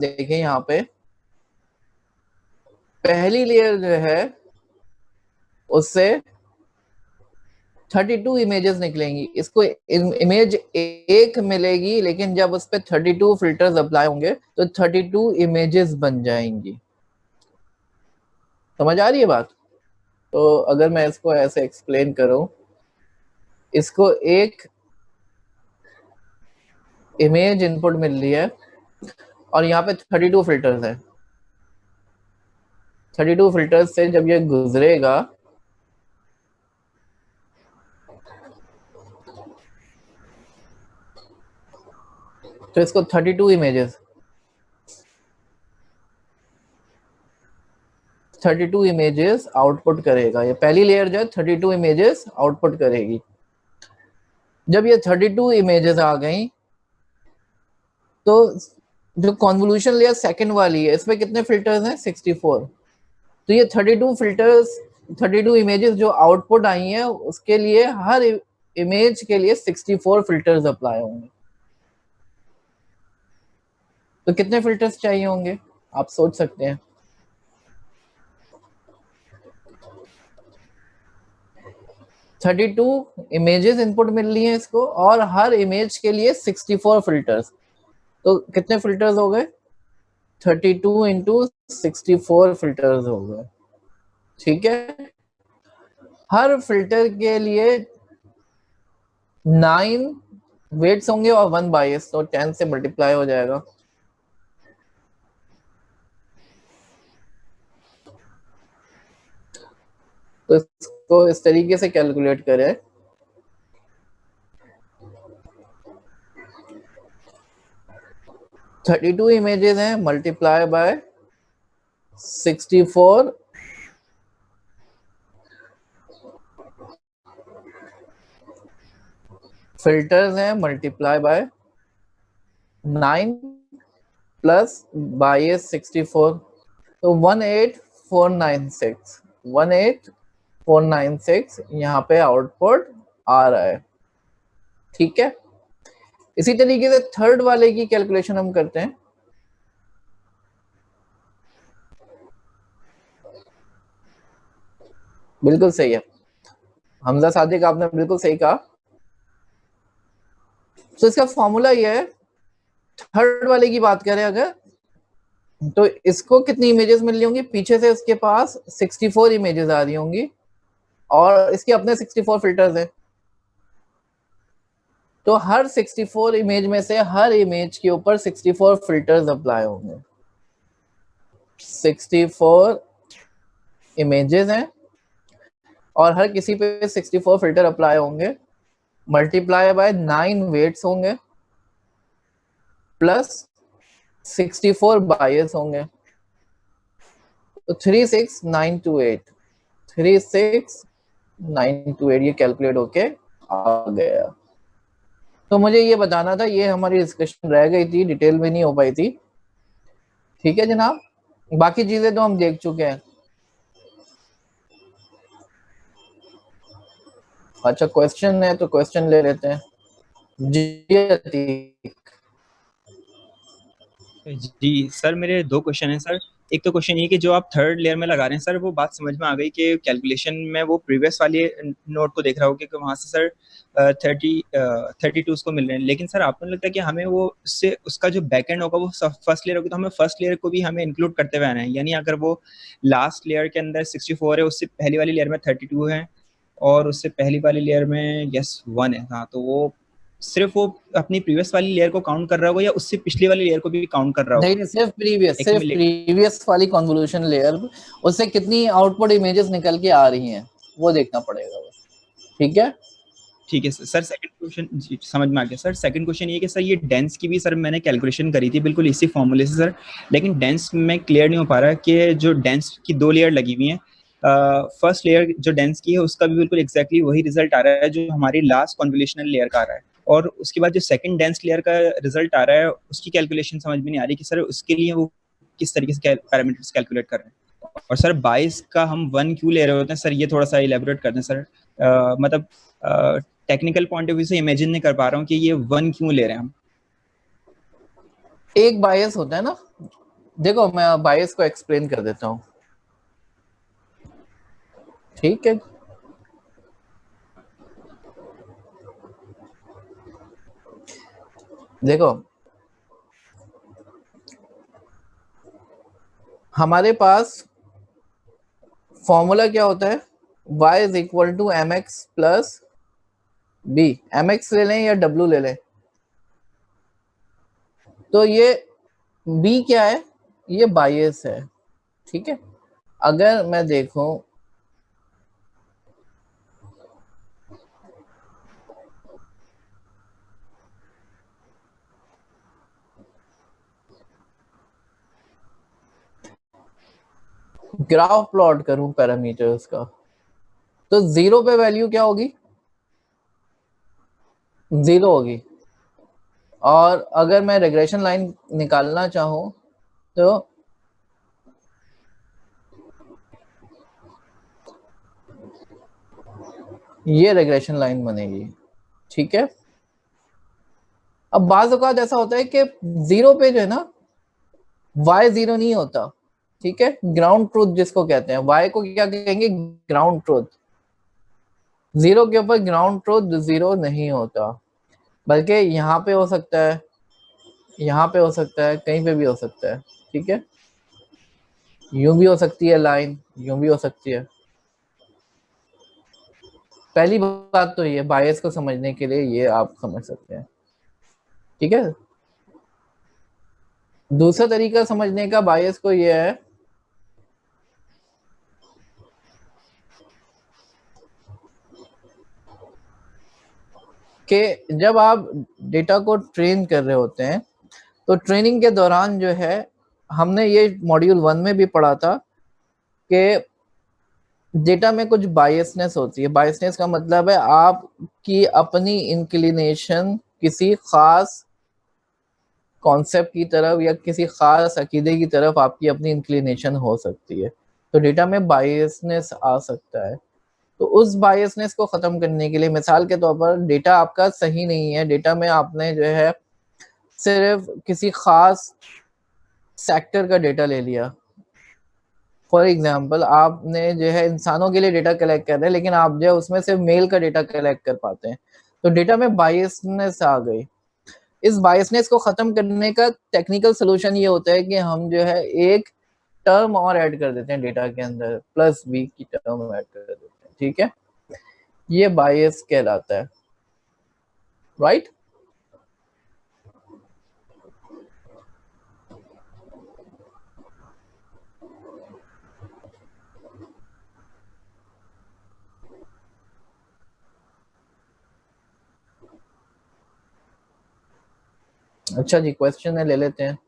देखें यहाँ पे पहली लेयर जो है उससे 32 इमेजेस निकलेंगी। इसको इमेज एक मिलेगी, लेकिन जब उस पर 32 फिल्टर्स अप्लाई होंगे तो 32 इमेजेस बन जाएंगी। समझ आ रही है बात? तो अगर मैं इसको ऐसे एक्सप्लेन करूं, इसको एक इमेज इनपुट मिल रही है और यहाँ पे 32 फिल्टर्स है। 32 फिल्टर्स से जब ये गुजरेगा तो इसको 32 इमेजेस 32 इमेजेस आउटपुट करेगा। ये पहली लेयर जो है 32 इमेजेस आउटपुट करेगी। जब ये 32 इमेजेस आ गई तो जो कॉन्वोल्यूशन लेयर सेकंड वाली है, इसमें कितने फिल्टर्स हैं? 64। तो ये 32 फिल्टर्स 32 इमेजेस जो आउटपुट आई हैं उसके लिए हर इमेज के लिए 64 फिल्टर्स अप्लाई होंगे। तो कितने फिल्टर्स चाहिए होंगे आप सोच सकते हैं। 32 इमेजेस इनपुट मिल रही हैं इसको और हर इमेज के लिए 64 फिल्टर्स। तो कितने फिल्टर्स हो गए? 32 इंटू 64 फिल्टर्स हो गए। ठीक है, हर फिल्टर के लिए 9 वेट्स होंगे और 1 बायस, तो 10 से मल्टीप्लाई हो जाएगा। तो इसको इस तरीके से कैलकुलेट करें। थर्टी टू इमेजेस हैं, मल्टीप्लाई बाय 64 फिल्टर्स हैं, मल्टीप्लाई बाय 9 प्लस बायस 64, तो 18496 18496 यहाँ पे आउटपुट आ रहा है। ठीक है, इसी तरीके से थर्ड वाले की कैलकुलेशन हम करते हैं। बिल्कुल सही है हमजा सादिक, आपने बिल्कुल सही कहा। तो इसका फॉर्मूला ये है, थर्ड वाले की बात करें अगर, तो इसको कितनी इमेजेस मिल रही होंगी? पीछे से उसके पास 64 इमेजेस आ रही होंगी और इसके अपने 64 फिल्टर्स हैं। तो हर 64 इमेज में से हर इमेज के ऊपर 64 फिल्टर्स अप्लाई होंगे। 64 इमेजेस हैं और हर किसी पे 64 फिल्टर अप्लाई होंगे, मल्टीप्लाई बाय 9 वेट्स होंगे प्लस 64 बायस होंगे, तो 36928 36928 ये कैलकुलेट होके आ गया। तो मुझे ये बताना था, ये हमारी डिस्कशन रह गई थी, डिटेल में नहीं हो पाई थी। ठीक है जनाब, बाकी चीजें तो हम देख चुके हैं। अच्छा, क्वेश्चन है तो क्वेश्चन ले लेते हैं। जी सर, मेरे दो क्वेश्चन हैं सर। एक तो क्वेश्चन ये कि जो आप थर्ड लेयर में लगा रहे हैं सर, वो बात समझ में आ गई कि कैलकुलेशन में वो प्रीवियस वाले नोट को देख रहा होगा कि वहाँ से सर 32 को मिल रहे हैं। लेकिन सर आपको नहीं लगता कि हमें वो उससे उसका जो बैकएंड होगा वो फर्स्ट लेयर होगी, तो हमें फर्स्ट लेयर को भी हमें इंक्लूड करते हुए आना है? यानी अगर वो लास्ट लेयर के अंदर 64 है, उससे पहली वाली लेयर में 32 है और उससे पहली वाली लेयर में 1 है, हाँ, तो वो सिर्फ वो अपनी प्रीवियस वाली लेयर को काउंट कर रहा होगा या उससे पिछली वाली लेयर को भी काउंट कर रहा होगा? नहीं, सिर्फ प्रीवियस वाली कन्वोल्यूशन लेयर, उससे कितनी आउटपुट इमेजेस निकल के आ रही हैं वो देखना पड़ेगा। ठीक है, ठीक है सर। सेकंड क्वेश्चन समझ में आ गया सर। सेकंड क्वेश्चन ये कि सर ये डेंस की भी सर मैंने कैलकुलेशन करी थी बिल्कुल इसी फॉर्मूले से सर, लेकिन डेंस में क्लियर नहीं हो पा रहा कि जो डेंस की 2 लेयर लगी हुई हैं, फर्स्ट लेयर जो डेंस की है उसका भी बिल्कुल एग्जैक्टली वही रिजल्ट आ रहा है जो हमारी लास्ट कॉन्वोल्यूशनल लेयर का आ रहा है, और उसके बाद जो सेकंड डेंस लेयर का रिजल्ट आ रहा है उसकी कैलकुलेशन समझ में नहीं आ रही कि सर उसके लिए वो किस तरीके से पैरामीटर्स कैलकुलेट कर रहे हैं। और सर 22 का हम 1 क्यों ले रहे होते हैं सर, ये थोड़ा सा इलेबोरेट कर दें सर। मतलब टेक्निकल पॉइंट ऑफ व्यू से इमेजिन नहीं कर पा रहा हूँ कि ये 1 क्यों ले रहे हैं हम। एक बायस होता है ना, देखो मैं बायस को एक्सप्लेन कर देता हूँ, ठीक है। देखो हमारे पास फॉर्मूला क्या होता है, y is equal to M X plus B, M X ले लें या डब्ल्यू ले लें, तो ये b क्या है, ये बायस है, ठीक है। अगर मैं देखूं ग्राफ प्लॉट करूं पैरामीटर्स का, तो 0 पे वैल्यू क्या होगी, 0 होगी। और अगर मैं रेग्रेशन लाइन निकालना चाहूं तो ये रेग्रेशन लाइन बनेगी, ठीक है। अब बाज़ औक़ात ऐसा होता है कि 0 पे जो है ना y 0 नहीं होता, ठीक है, ग्राउंड ट्रूथ जिसको कहते हैं, y को क्या कहेंगे, ग्राउंड ट्रूथ। 0 के ऊपर ग्राउंड ट्रूथ 0 नहीं होता, बल्कि यहाँ पे हो सकता है, यहाँ पे हो सकता है, कहीं पे भी हो सकता है, ठीक है। यूं भी हो सकती है लाइन, यूं भी हो सकती है। पहली बात तो ये बायस को समझने के लिए ये आप समझ सकते हैं, ठीक है। दूसरा तरीका समझने का बायस को ये है कि जब आप डेटा को ट्रेन कर रहे होते हैं तो ट्रेनिंग के दौरान जो है, हमने ये मॉड्यूल 1 में भी पढ़ा था कि डेटा में कुछ बायसनेस होती है। बायसनेस का मतलब है आपकी अपनी इंक्लिनेशन किसी खास कॉन्सेप्ट की तरफ या किसी खास अकीदे की तरफ आपकी अपनी इंक्लिनेशन हो सकती है, तो डेटा में बायसनेस आ सकता है। तो उस बायसनेस को ख़त्म करने के लिए, मिसाल के तौर पर डेटा आपका सही नहीं है, डेटा में आपने जो है सिर्फ किसी खास सेक्टर का डेटा ले लिया। फॉर एग्जांपल आपने जो है इंसानों के लिए डेटा कलेक्ट कर रहे हैं, लेकिन आप जो है उसमें सिर्फ मेल का डेटा कलेक्ट कर पाते हैं, तो डेटा में बायसनेस आ गई। इस बायसनेस को ख़त्म करने का टेक्निकल सोल्यूशन ये होता है कि हम जो है एक टर्म और ऐड कर देते हैं डेटा के अंदर, प्लस बी की टर्म ऐड कर देते हैं, ठीक है। ये बायस कहलाता है, राइट। अच्छा जी, क्वेश्चन है, ले लेते हैं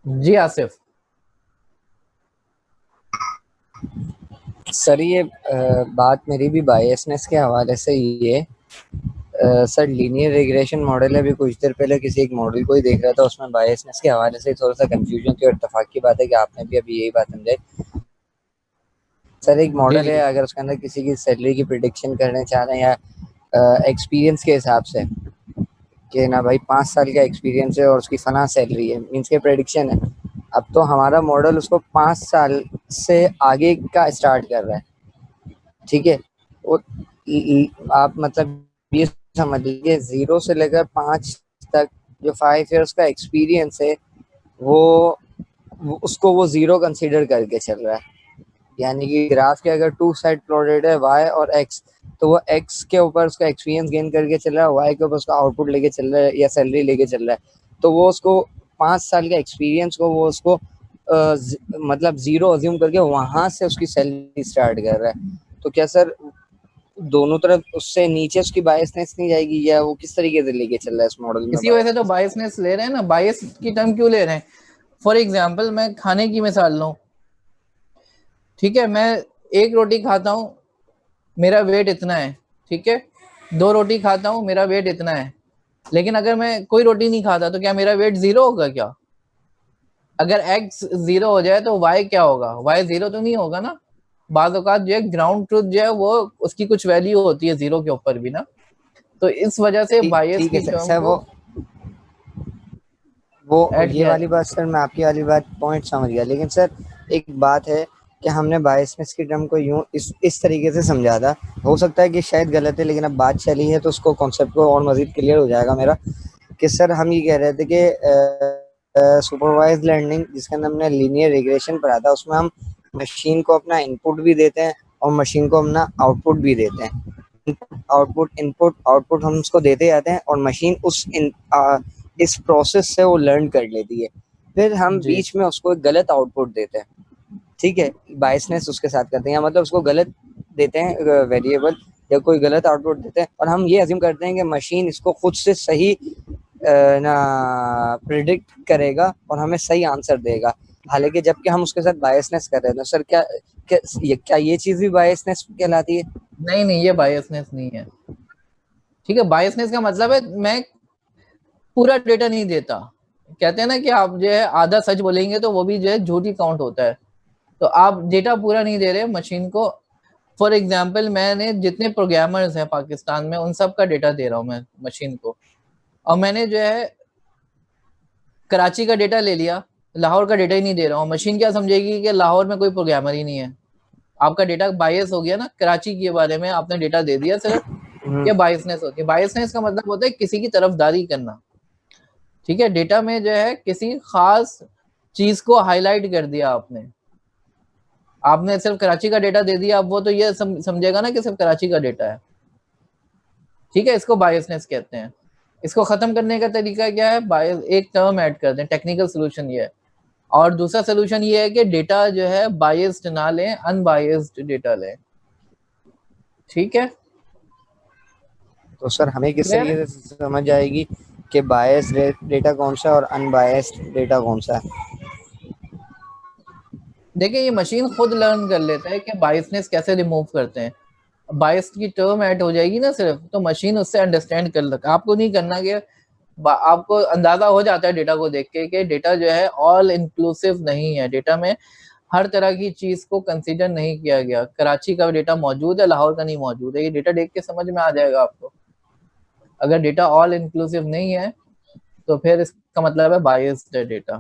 जी। आसिफ, सर ये बात मेरी भी बायसनेस के हवाले से ही है। सर लीनियर रिग्रेशन मॉडल है, अभी कुछ देर पहले किसी एक मॉडल को ही देख रहा था, उसमें बायसनेस के हवाले से थोड़ा सा कंफ्यूजन थी, और इत्तेफाक की बात है कि आपने भी अभी यही बात समझाई। सर एक मॉडल है, अगर उसके अंदर किसी की सैलरी की प्रिडिक्शन करना चाह रहे हैं या एक्सपीरियंस के हिसाब से कि ना भाई 5 साल का एक्सपीरियंस है और उसकी फला सैलरी है, मीन्स के प्रेडिक्शन है। अब तो हमारा मॉडल उसको 5 साल से आगे का स्टार्ट कर रहा है, ठीक है। और आप मतलब ये समझ लीजिए 0 से लेकर 5 तक जो 5 ईयर्स का एक्सपीरियंस है वो उसको वो 0 कंसीडर करके चल रहा है। यानी कि ग्राफ के अगर 2 साइड प्लॉटेड है y और x, तो वो x के ऊपर उसका एक्सपीरियंस गेन करके चल रहा है, y के ऊपर उसका आउटपुट लेके चल रहा है या सैलरी लेके चल रहा है। तो वो उसको 5 साल का एक्सपीरियंस को वो उसको मतलब 0 अज्यूम करके वहां से उसकी सैलरी स्टार्ट कर रहा है। तो क्या सर दोनों तरफ उससे नीचे उसकी बायसनेस नहीं जाएगी, या वो किस तरीके से लेके चल रहा है इस मॉडल में? इसी वजह से तो बायसनेस ले रहे हैं ना, बायस की टर्म क्यों ले रहे हैं। फॉर एग्जांपल मैं खाने की मिसाल लूं, ठीक है, मैं एक रोटी खाता हूं, मेरा वेट इतना है, ठीक है। 2 रोटी खाता हूं, मेरा वेट इतना है। लेकिन अगर मैं कोई रोटी नहीं खाता तो क्या मेरा वेट 0 होगा क्या? अगर x 0 हो जाए तो y क्या होगा, y 0 तो नहीं होगा ना। बाज़ औक़ात जो है ग्राउंड ट्रूथ जो है वो उसकी कुछ वैल्यू होती है 0 के ऊपर भी ना, तो इस वजह से बायस ठीक है की टर्म सर, को वो ऐड ये किया वाली बात सर, मैं आपकी वाली बात पॉइंट समझ गया, लेकिन सर एक बात है कि हमने बायसनेस की टर्म को यूं इस तरीके से समझा था, हो सकता है कि शायद गलत है, लेकिन अब बात चली है तो उसको कॉन्सेप्ट को और मजीद क्लियर हो जाएगा मेरा, कि सर हम ये कह रहे थे कि सुपरवाइज लर्निंग जिसके अंदर हमने लीनियर रिग्रेशन पढ़ा था, उसमें हम मशीन को अपना इनपुट भी देते हैं और मशीन को अपना आउटपुट भी देते हैं। इनपुट आउटपुट हम उसको देते जाते हैं और मशीन इस प्रोसेस से वो लर्न कर लेती है, फिर हम जी बीच में उसको एक गलत आउटपुट देते हैं, ठीक है, बायसनेस उसके साथ करते हैं, मतलब उसको गलत देते हैं वेरिएबल या कोई गलत आउटपुट देते हैं, और हम ये अज्यूम करते हैं कि मशीन इसको खुद से सही ना प्रिडिक्ट करेगा और हमें सही आंसर देगा, हालांकि जबकि हम उसके साथ बायसनेस कर रहे हैं। तो सर क्या ये चीज भी बायसनेस कहलाती है? नहीं नहीं, ये बायसनेस नहीं है। ठीक है, बायसनेस का मतलब है मैं पूरा डेटा नहीं देता। कहते हैं ना कि आप जो है आधा सच बोलेंगे तो वो भी जो है झूठ ही काउंट होता है। तो आप डेटा पूरा नहीं दे रहे मशीन को। फॉर एग्जाम्पल, मैंने जितने प्रोग्रामर्स हैं पाकिस्तान में उन सब का डेटा दे रहा हूँ मैं मशीन को, और मैंने जो है कराची का डेटा ले लिया, लाहौर का डेटा ही नहीं दे रहा हूँ। मशीन क्या समझेगी कि लाहौर में कोई प्रोग्रामर ही नहीं है। आपका डेटा बायस हो गया ना, कराची के बारे में आपने डेटा दे दिया सिर्फ, ये बायसनेस होती है। बायसनेस का मतलब होता है किसी की तरफदारी करना। ठीक है, डेटा में जो है किसी खास चीज को हाईलाइट कर दिया आपने। आपने सिर्फ कराची का डेटा दे दिया, अब वो तो ये समझेगा ना कि सिर्फ कराची का डेटा है। ठीक है, इसको बायसनेस कहते हैं। इसको खत्म करने का तरीका क्या है? बायस एक टर्म ऐड कर दें, टेक्निकल सोल्यूशन ये है। और दूसरा सोल्यूशन ये है कि डेटा जो है बायस्ड ना लें, अनबायस्ड डेटा लें। ठीक है, तो सर हमें किस क्लियर है? तरीके से समझ आएगी कि बायस डेटा कौन सा है और अनबायस्ड डेटा कौन सा है? देखिए, ये मशीन खुद लर्न कर लेता है कि बायसनेस कैसे रिमूव करते हैं। बायस की टर्म ऐड हो जाएगी ना सिर्फ, तो मशीन उससे अंडरस्टैंड कर लेगा। आपको नहीं करना कि आपको अंदाजा हो जाता है डेटा को देख के कि डेटा जो है ऑल इंक्लूसिव नहीं है। डेटा में हर तरह की चीज को कंसीडर नहीं किया गया। कराची का डेटा मौजूद है, लाहौर का नहीं मौजूद है। ये डेटा देख के समझ में आ जाएगा आपको। अगर डेटा ऑल इंक्लूसिव नहीं है तो फिर इसका मतलब है बायस्ड है डेटा।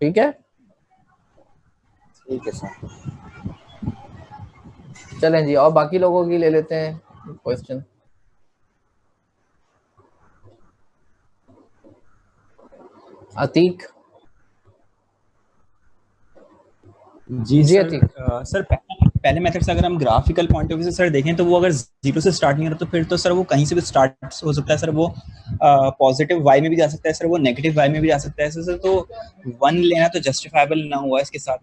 ठीक है, ठीक है सर। चलें जी, और बाकी लोगों की ले लेते हैं क्वेश्चन। अतीक। जी जी सर। अतीक। सर पहले मेथड से अगर हम ग्राफिकल पॉइंट ऑफ व्यू से सर देखें तो वो अगर जीरो से स्टार्ट नहीं हो रहा तो फिर तो सर वो कहीं से भी स्टार्ट हो सकता है सर। वो पॉजिटिव वाई में भी जा सकता है सर, वो नेगेटिव वाई में भी जा सकता है सर। तो वन लेना तो जस्टिफाइबल ना हुआ इसके साथ।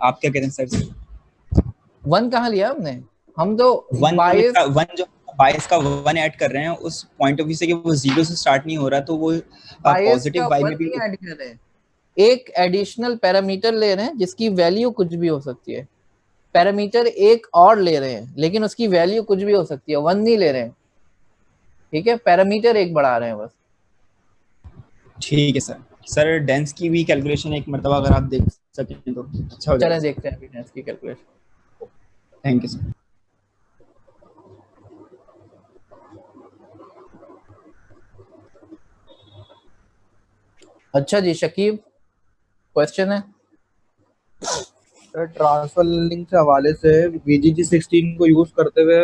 आप क्या कहते हैं सर? वन कहाँ लिया हमने? हम तो वन बायस, वन जो बायस का वन ऐड कर रहे हैं उस पॉइंट ऑफ व्यू से कि वो जीरो से स्टार्ट नहीं हो रहा, तो वो बायस का पॉजिटिव वाई वन में भी नहीं ऐड कर रहे हैं, एक एडिशनल पैरामीटर ले रहे हैं जिसकी वैल्यू कुछ भी हो सकती है। पैरामीटर एक और ले रहे हैं लेकिन उसकी वैल्यू कुछ भी हो सकती है, वन नहीं ले रहे हैं। ठीक है, पैरामीटर एक बढ़ा रहे हैं बस। ठीक है सर। सर डेंस की भी कैलकुलेशन एक मरतबा अगर आप देख सकें तो अच्छा हो चलें जाएगा। देखते हैं अभी इसकी कैलकुलेशन। Thank you sir. अच्छा जी, शकीब क्वेश्चन है। ट्रांसफर लर्निंग के हवाले से VGG 16 को यूज करते हुए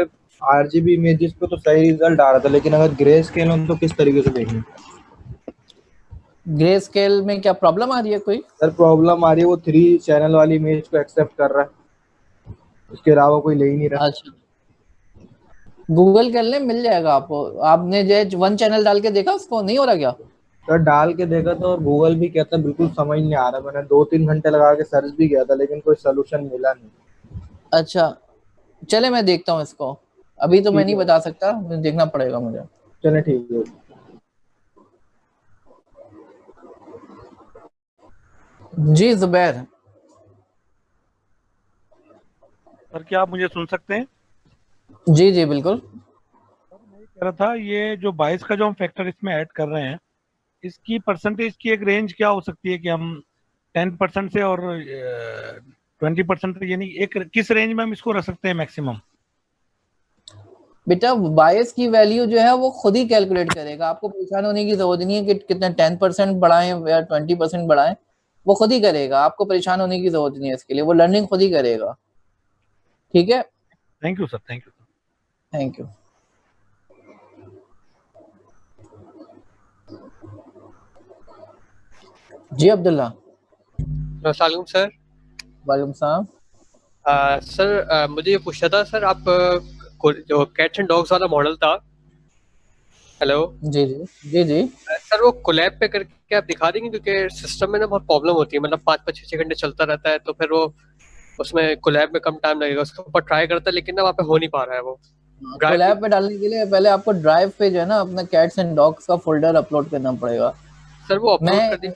RGB इमेजेस पे तो सही रिजल्ट आ रहा था, लेकिन अगर ग्रे स्केल में तो किस तरीके से देखें? ग्रे स्केल में क्या प्रॉब्लम आ रही है कोई? सर प्रॉब्लम आ रही है, वो 3 चैनल वाली इमेज को एक्सेप्ट कर रहा है, उसके अलावा कोई ले ही नहीं रहा। अच्छा, गूगल कर ले, मिल जाएगा आपको। आपने जो वन चैनल डाल के देखा, उसको नहीं हो रहा क्या? सर डाल के देखा तो गूगल भी कहता है बिल्कुल समझ नहीं आ रहा। मैंने 2-3 घंटे लगा के सर्च भी किया था लेकिन कोई सोल्यूशन मिला नहीं। अच्छा, चले मैं देखता हूँ इसको। अभी तो मैं ठीक नहीं है, बता सकता, देखना पड़ेगा मुझे। चले ठीक है। जी जुबैर। सर क्या आप मुझे सुन सकते हैं? जी जी बिल्कुल। सर मैं ये कह रहा था, ये जो 22 का जो हम फैक्टर इसमें ऐड कर रहे हैं, इसकी परसेंटेज की एक रेंज क्या हो सकती है कि हम 10% से और 20%, यानी एक किस रेंज में हम इसको रख सकते हैं मैक्सिमम? बेटा बायस की वैल्यू जो है वो खुद ही कैलकुलेट करेगा, आपको परेशान होने की जरूरत नहीं है कि कितने 10% बढ़ाएं या 20% बढ़ाएं, वो खुद ही करेगा, आपको परेशान होने की जरूरत नहीं है इसके लिए, वो लर्निंग खुद ही करेगा। ठीक है, thank you sir, thank you. Thank you. Ji Abdullah. अस्सलाम सर। वालेकुम सलाम। सर मुझे ये पूछना था सर, आप जो कैट्स एंड डॉग्स वाला मॉडल था, हेलो जी जी जी जी। सर, वो कोलैब पे करके आप दिखा देंगे, क्योंकि सिस्टम में ना बहुत प्रॉब्लम होती है, मतलब 5-5 6 6 घंटे चलता रहता है, तो फिर वो उसमें कोलैब में कम टाइम लगेगा, उसके ऊपर ट्राई करता है लेकिन ना वहाँ पे हो नहीं पा रहा है वो ड्राइव। कोलैब पे डालने के लिए पहले आपको ड्राइव पे जो है ना अपना कैट्स एंड डॉग्स का फोल्डर अपलोड करना पड़ेगा। सर वो अपलोड मैं कर दी।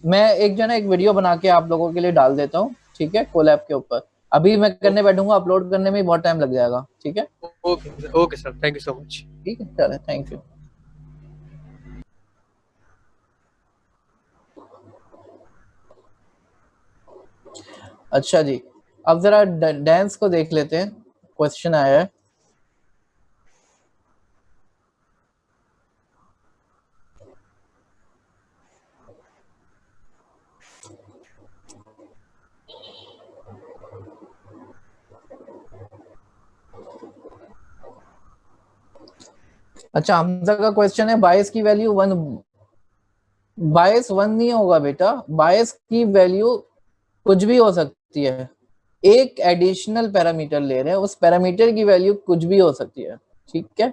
मैं एक जो है ना एक वीडियो बना के आप लोगों के लिए डाल देता हूँ, ठीक है, कोलैब के ऊपर। अभी मैं करने बैठूंगा, अपलोड करने में ही बहुत टाइम लग जाएगा। ठीक है, okay sir, thank you so much. ठीक है, चले, थैंक यू। अच्छा जी, अब जरा डांस को देख लेते हैं, क्वेश्चन आया है। अच्छा, हमजा का क्वेश्चन है बायस की वैल्यू 1। बायस 1 नहीं होगा बेटा, बायस की वैल्यू कुछ भी हो सकती है, एक एडिशनल पैरामीटर ले रहे हैं, उस पैरामीटर की वैल्यू कुछ भी हो सकती है। ठीक है,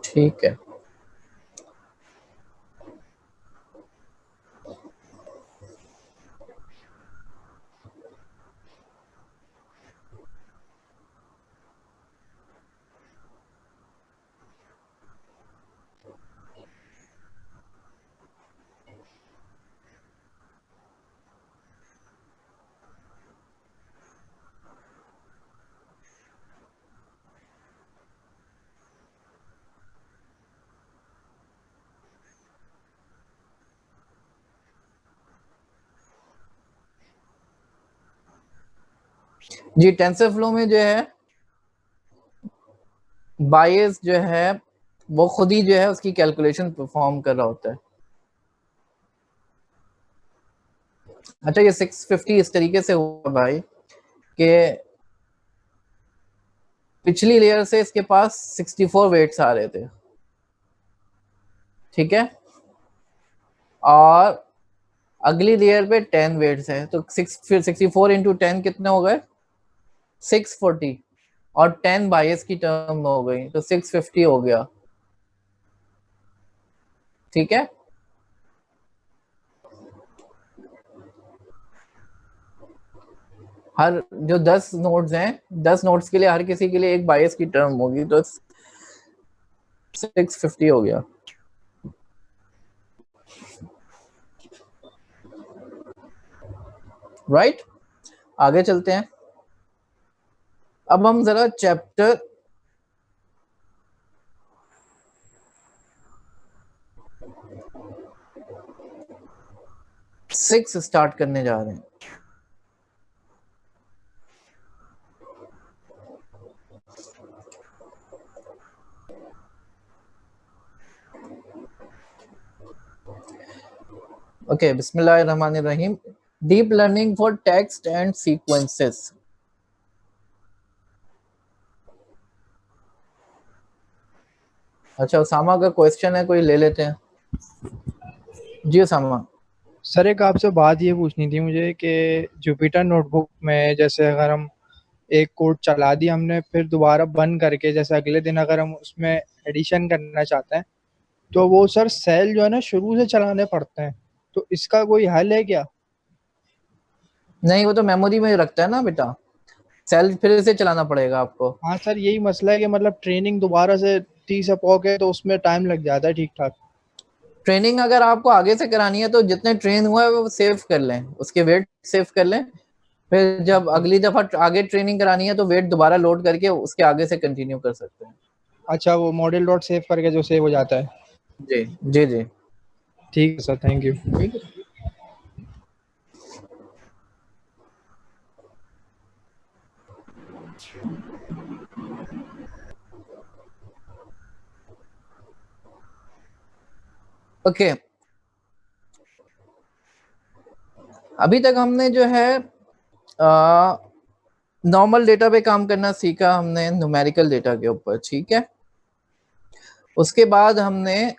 ठीक है। जी, टेंसर फ्लो में जो है बायस जो है वो खुद ही जो है उसकी कैलकुलेशन परफॉर्म कर रहा होता है। अच्छा, ये 650 इस तरीके से हुआ भाई कि पिछली लेयर से इसके पास 64 वेट्स आ रहे थे, ठीक है, और अगली लेयर पे 10 वेट्स है, तो 64 इंटू 10 कितने हो गए, 640, और 10 बायस की टर्म में हो गई, तो 650 हो गया। ठीक है, हर जो 10 नोड्स हैं, 10 नोड्स के लिए हर किसी के लिए एक बायस की टर्म होगी, तो 650 हो गया। राइट, आगे चलते हैं। अब हम जरा चैप्टर 6 स्टार्ट करने जा रहे हैं। ओके, बिस्मिल्लाहिर्रहमानिर्रहीम। Deep learning for text and sequences. अच्छा, उसामा का क्वेश्चन है, कोई ले लेते हैं। जी उसामा। सर एक आपसे बात ये पूछनी थी मुझे कि जुपिटर नोटबुक में जैसे अगर हम एक कोड चला दी हमने, फिर दोबारा बंद करके जैसे अगले दिन अगर हम उसमें एडिशन करना चाहते हैं तो वो सर सेल जो है ना शुरू से चलाने पड़ते हैं, तो इसका कोई हल है क्या? नहीं, वो तो मेमोरी में रखता है ना बेटा, सेल फिर से चलाना पड़ेगा आपको। हाँ सर, यही मसला है कि मतलब ट्रेनिंग दोबारा से 30 एपॉक है तो उसमें टाइम लग जाता है ठीक ठाक। ट्रेनिंग अगर आपको आगे से करानी है तो जितने ट्रेन हुआ है वो सेव कर लें, उसके वेट सेव कर लें, फिर जब अगली दफा आगे ट्रेनिंग करानी है तो वेट दोबारा लोड करके उसके आगे से कंटिन्यू कर सकते हैं। अच्छा, वो मॉडल डॉट सेव करके जो सेव हो जाता है। जी जी जी। ठीक है सर, थैंक यू। ठीक है। ओके, अभी तक हमने जो है नॉर्मल डेटा पे काम करना सीखा हमने, न्यूमेरिकल डेटा के ऊपर, ठीक है। उसके बाद हमने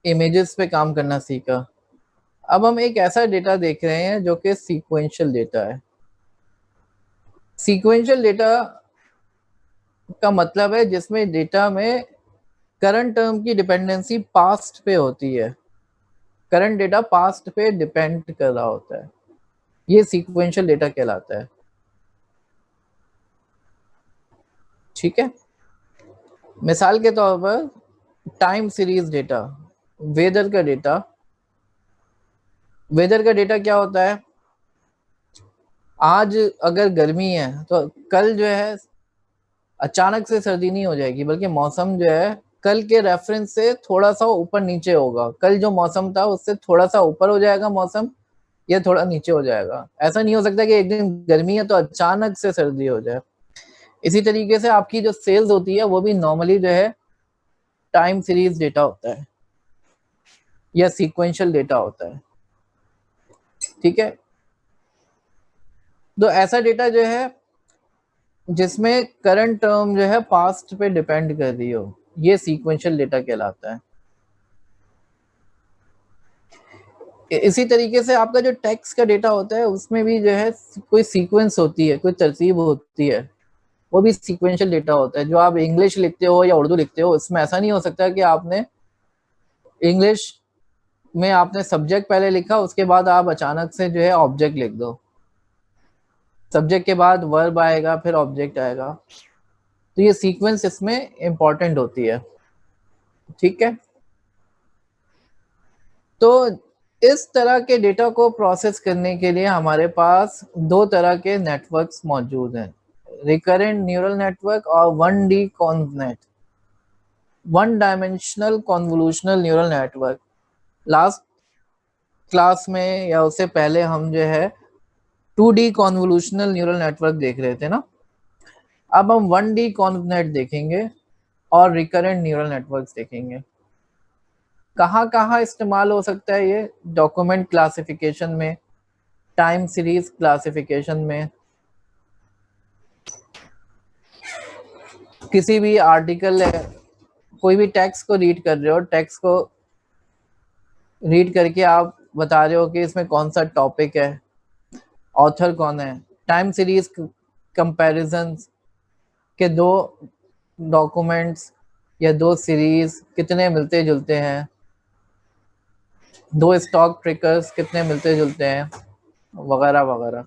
इमेजेस पे काम करना सीखा। अब हम एक ऐसा डेटा देख रहे हैं जो कि सीक्वेंशियल डेटा है। सीक्वेंशियल डेटा का मतलब है जिसमें डेटा में करंट टर्म की डिपेंडेंसी पास्ट पे होती है, करंट डेटा पास्ट पे डिपेंड कर रहा होता है, ये सीक्वेंशियल डेटा कहलाता है, ठीक है। मिसाल के तौर पर टाइम सीरीज डेटा, वेदर का डेटा। वेदर का डेटा क्या होता है, आज अगर गर्मी है तो कल जो है अचानक से सर्दी नहीं हो जाएगी, बल्कि मौसम जो है कल के रेफरेंस से थोड़ा सा ऊपर नीचे होगा, कल जो मौसम था उससे थोड़ा सा ऊपर हो जाएगा मौसम, या थोड़ा नीचे हो जाएगा। ऐसा नहीं हो सकता कि एक दिन गर्मी है तो अचानक से सर्दी हो जाए। इसी तरीके से आपकी जो सेल्स होती है वो भी नॉर्मली जो है टाइम सीरीज डेटा होता है या सीक्वेंशियल डेटा होता है, ठीक है। तो ऐसा डेटा जो है जिसमें करंट टर्म जो है पास्ट पे डिपेंड कर रही हो, ये सीक्वेंशियल डेटा कहलाता है। इसी तरीके से आपका जो टेक्स्ट का डेटा होता है उसमें भी जो है कोई सीक्वेंस होती है, कोई तरतीब होती है, वो भी सीक्वेंशियल डेटा होता है। जो आप इंग्लिश लिखते हो या उर्दू लिखते हो, इसमें ऐसा नहीं हो सकता कि आपने इंग्लिश में आपने सब्जेक्ट पहले लिखा उसके बाद आप अचानक से जो है ऑब्जेक्ट लिख दो, सब्जेक्ट के बाद वर्ब आएगा फिर ऑब्जेक्ट आएगा। तो ये सीक्वेंस इसमें इंपॉर्टेंट होती है, ठीक है। तो इस तरह के डेटा को प्रोसेस करने के लिए हमारे पास दो तरह के नेटवर्क्स मौजूद हैं, रिकरेंट न्यूरल नेटवर्क और 1D convnet, one dimensional convolutional neural network. Last class में या उससे पहले हम जो है 2D कॉन्वोल्यूशनल न्यूरल नेटवर्क देख रहे थे ना। अब हम 1D कॉन्वनेट देखेंगे और रिकरेंट न्यूरल नेटवर्क्स देखेंगे। कहाँ कहाँ इस्तेमाल हो सकता है ये, डॉक्यूमेंट क्लासिफिकेशन में, टाइम सीरीज क्लासिफिकेशन में, किसी भी आर्टिकल है, कोई भी टेक्स्ट को रीड कर रहे हो, टेक्स्ट को रीड करके आप बता रहे हो कि इसमें कौन सा टॉपिक है, ऑथर कौन है। टाइम सीरीज कंपैरिजन के दो डॉक्यूमेंट्स या दो सीरीज कितने मिलते जुलते हैं, दो स्टॉक ट्रिकर्स कितने मिलते जुलते हैं, वगैरह वगैरह।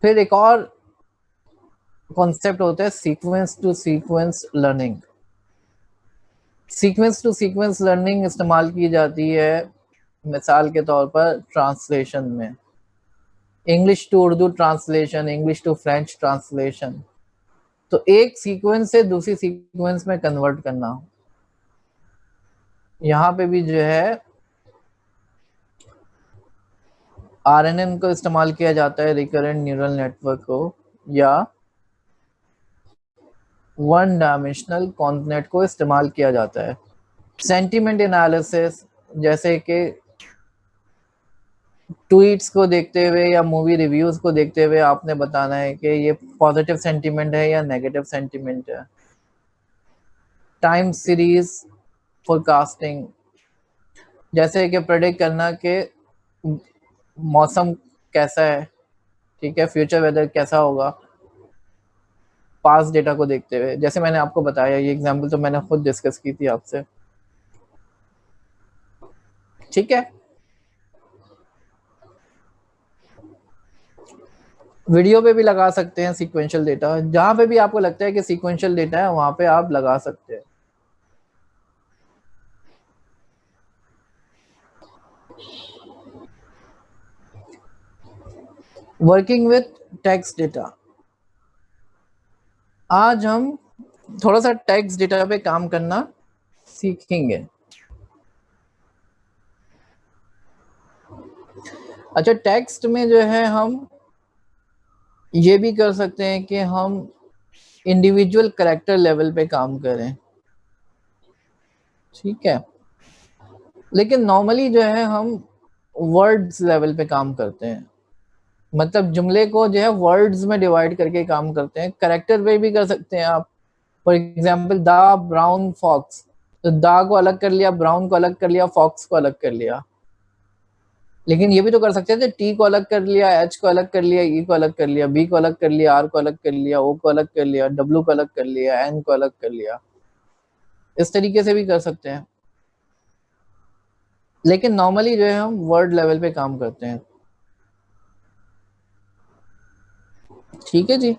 फिर एक और कॉन्सेप्ट होता है sequence to sequence learning. Sequence to sequence learning इस्तेमाल की जाती है मिसाल के तौर पर ट्रांसलेशन में, English to Urdu translation, English to French translation. तो एक सीक्वेंस से दूसरी सीक्वेंस में कन्वर्ट करना, यहाँ पे भी जो है RNN को इस्तेमाल किया जाता है, रिकरेंट न्यूरल नेटवर्क को, या वन डायमेंशनल कॉन्वनेट को इस्तेमाल किया जाता है। सेंटिमेंट एनालिसिस, जैसे कि ट्वीट्स को देखते हुए या मूवी रिव्यूज को देखते हुए आपने बताना है कि ये पॉजिटिव सेंटिमेंट है या नेगेटिव सेंटिमेंट है। टाइम सीरीज फोरकास्टिंग, जैसे कि प्रेडिक्ट करना कि मौसम कैसा है, ठीक है, फ्यूचर वेदर कैसा होगा पास्ट डेटा को देखते हुए। जैसे मैंने आपको बताया, ये एग्जांपल तो मैंने खुद डिस्कस की थी आपसे, ठीक है। वीडियो पे भी लगा सकते हैं सीक्वेंशियल डेटा, जहां पे भी आपको लगता है कि सीक्वेंशियल डेटा है वहां पे आप लगा सकते हैं। वर्किंग विथ टेक्स्ट डेटा, आज हम थोड़ा सा टेक्स्ट डेटा पे काम करना सीखेंगे। अच्छा, टेक्स्ट में जो है हम ये भी कर सकते हैं कि हम इंडिविजुअल कैरेक्टर लेवल पे काम करें, ठीक है। लेकिन नॉर्मली जो है हम वर्ड्स लेवल पे काम करते हैं, मतलब जुमले को जो है वर्ड्स में डिवाइड करके काम करते हैं। कैरेक्टर पे भी कर सकते हैं आप, for example the brown fox, तो दा को अलग कर लिया, ब्राउन को अलग कर लिया, फॉक्स को अलग कर लिया। लेकिन ये भी तो कर सकते थे, टी को अलग कर लिया, एच को अलग कर लिया, ई को अलग कर लिया, बी को अलग कर लिया, आर को अलग कर लिया, ओ को अलग कर लिया, डब्ल्यू को अलग कर लिया, एन को अलग कर लिया। इस तरीके से भी कर सकते हैं, लेकिन नॉर्मली जो है हम वर्ड लेवल पे काम करते हैं, ठीक है जी।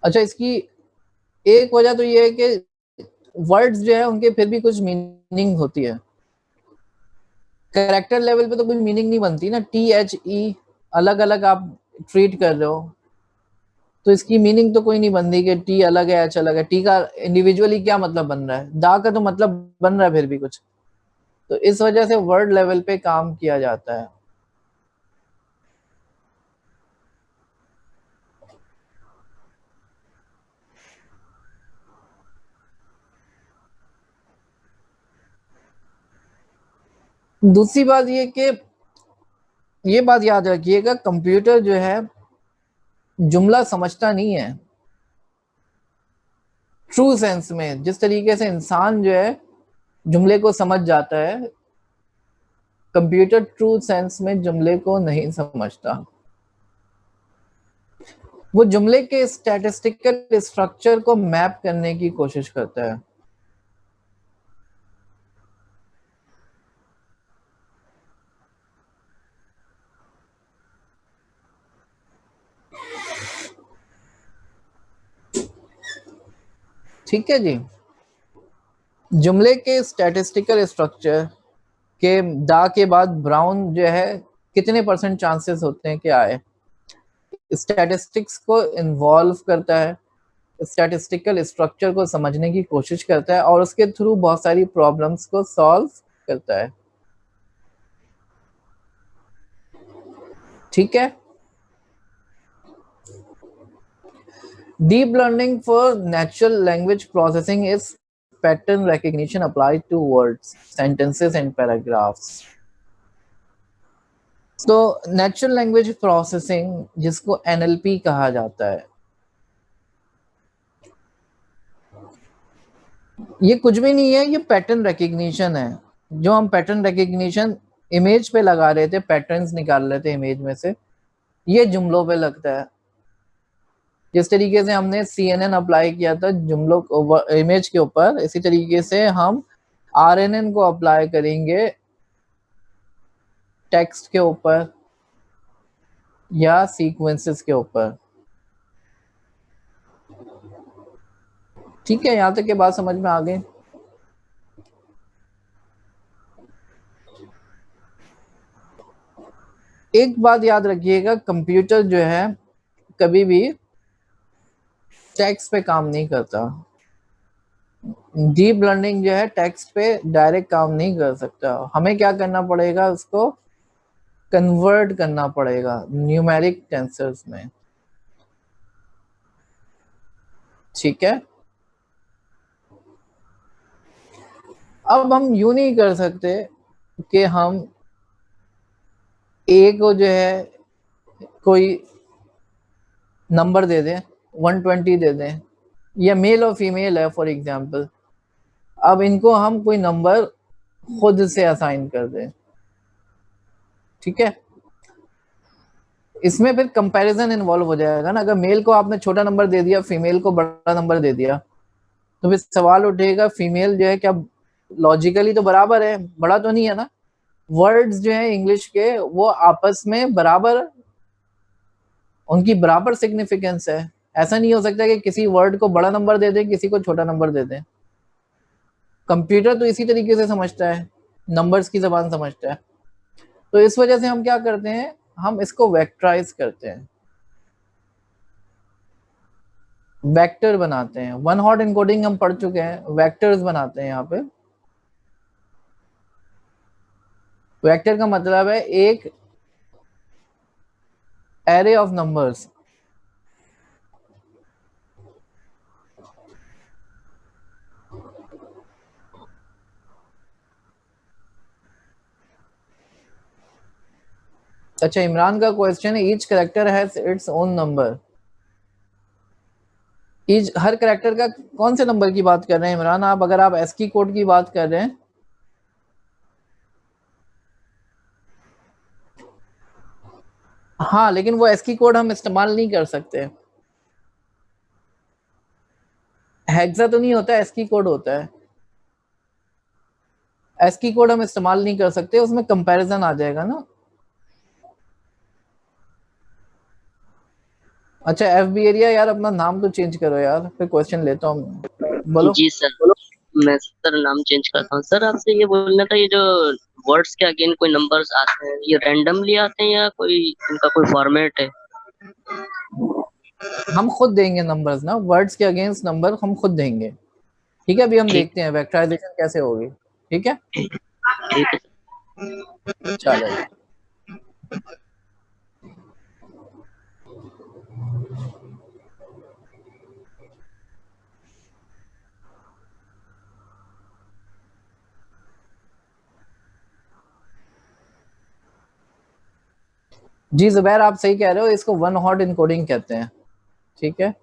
अच्छा, इसकी एक वजह तो ये है कि वर्ड्स जो है उनके फिर भी कुछ मीनिंग होती है, कैरेक्टर लेवल पे तो कोई मीनिंग नहीं बनती ना। टी एच ई अलग अलग आप ट्रीट कर रहे हो, तो इसकी मीनिंग तो कोई नहीं बनती कि टी अलग है एच अलग है। टी का इंडिविजुअली क्या मतलब बन रहा है, दा का तो मतलब बन रहा है फिर भी कुछ, तो इस वजह से वर्ड लेवल पे काम किया जाता है। दूसरी बात ये कि ये बात याद रखिएगा, कंप्यूटर जो है जुमला समझता नहीं है ट्रू सेंस में, जिस तरीके से इंसान जो है जुमले को समझ जाता है, कंप्यूटर ट्रू सेंस में जुमले को नहीं समझता। वो जुमले के स्टैटिस्टिकल स्ट्रक्चर को मैप करने की कोशिश करता है। ठीक है जी, जुमले के स्टैटिस्टिकल स्ट्रक्चर के दा के बाद ब्राउन जो है कितने % चांसेस होते हैं कि आए, स्टैटिस्टिक्स को इन्वॉल्व करता है, स्टैटिस्टिकल स्ट्रक्चर को समझने की कोशिश करता है और उसके थ्रू बहुत सारी प्रॉब्लम्स को सॉल्व करता है, ठीक है। Deep learning for natural language processing is pattern recognition applied to words, sentences and paragraphs. तो नेचुरल लैंग्वेज प्रोसेसिंग, जिसको NLP कहा जाता है, ये कुछ भी नहीं है, ये पैटर्न रिकग्निशन है। जो हम पैटर्न रिकग्निशन इमेज पे लगा रहे थे, पैटर्न्स निकाल रहे थे इमेज में से, ये जुमलों पे लगता है। जिस तरीके से हमने CNN अप्लाई किया था जुमलों इमेज के ऊपर, इसी तरीके से हम RNN को अप्लाई करेंगे टेक्स्ट के ऊपर या सीक्वेंसेस के ऊपर, ठीक है। यहां तक के बात समझ में आ गई। एक बात याद रखिएगा, कंप्यूटर जो है कभी भी टेक्स्ट पे काम नहीं करता। डीप लर्निंग जो है टेक्स्ट पे डायरेक्ट काम नहीं कर सकता, हमें क्या करना पड़ेगा, उसको कन्वर्ट करना पड़ेगा न्यूमेरिक टेंसर्स में, ठीक है। अब हम यूं नहीं कर सकते कि हम ए को जो है कोई नंबर दे दें, 120 दे दें, या मेल और फीमेल है फॉर एग्जांपल, अब इनको हम कोई नंबर खुद से असाइन कर दें, ठीक है। इसमें फिर कंपैरिजन इन्वॉल्व हो जाएगा ना, अगर मेल को आपने छोटा नंबर दे दिया, फीमेल को बड़ा नंबर दे दिया, तो फिर सवाल उठेगा फीमेल जो है क्या लॉजिकली तो बराबर है, बड़ा तो नहीं है ना। वर्ड्स जो है इंग्लिश के वो आपस में बराबर, उनकी बराबर सिग्निफिकेंस है। ऐसा नहीं हो सकता कि किसी वर्ड को बड़ा नंबर दे दें, किसी को छोटा नंबर दे दें। कंप्यूटर तो इसी तरीके से समझता है, नंबर्स की जबान समझता है। तो इस वजह से हम क्या करते हैं, हम इसको वेक्टराइज करते हैं, वेक्टर बनाते हैं। वन हॉट इनकोडिंग हम पढ़ चुके हैं, वेक्टर्स बनाते हैं यहाँ पे। वेक्टर का मतलब है एक एरे ऑफ नंबर्स। अच्छा, इमरान का क्वेश्चन है each character has its own number. Each, her character का कौन से नंबर की बात कर रहे हैं इमरान आप? अगर आप एस्की कोड की बात कर रहे हैं, हाँ, लेकिन वो एस्की कोड हम इस्तेमाल नहीं कर सकते। हेक्सा तो नहीं होता, एस्की कोड होता है। एस्की कोड हम इस्तेमाल नहीं कर सकते, उसमें कंपैरिजन आ जाएगा ना। अच्छा, एफबी एरिया यार अपना नाम तो चेंज करो यार, फिर क्वेश्चन लेता हूँ, बोलो। जी सर, मैं सर नाम चेंज करता हूँ। सर आपसे ये बोलना था, ये जो वर्ड्स के अगेन कोई नंबर्स आते हैं, ये रैंडमली आते हैं या कोई इनका कोई फॉर्मेट है? हम खुद देंगे नंबर्स ना, वर्ड्स के अगेंस्ट नंबर हम खुद देंगे, ठीक है। अभी हम ठीक। देखते हैं वेक्टराइजेशन कैसे होगी, ठीक है। ठीक है। चलो, जी जुबैर आप सही कह रहे हो, इसको वन हॉट इनकोडिंग कहते हैं, ठीक है।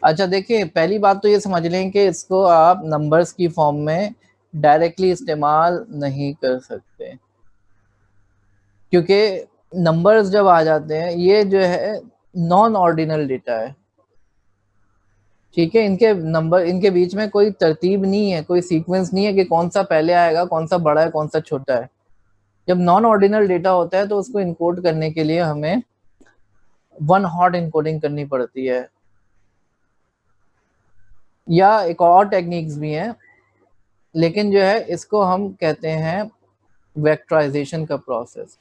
अच्छा देखिए, पहली बात तो ये समझ लें कि इसको आप नंबर्स की फॉर्म में डायरेक्टली इस्तेमाल नहीं कर सकते, क्योंकि नंबर्स जब आ जाते हैं ये जो है नॉन ऑर्डिनल डेटा है, ठीक है। इनके नंबर, इनके बीच में कोई तरतीब नहीं है, कोई सीक्वेंस नहीं है कि कौन सा पहले आएगा, कौन सा बड़ा है, कौन सा छोटा है। जब नॉन ऑर्डिनल डेटा होता है तो उसको इनकोड करने के लिए हमें वन हॉट इनकोडिंग करनी पड़ती है, या एक और टेक्निक्स भी हैं, लेकिन जो है इसको हम कहते हैं वेक्टराइजेशन का प्रोसेस।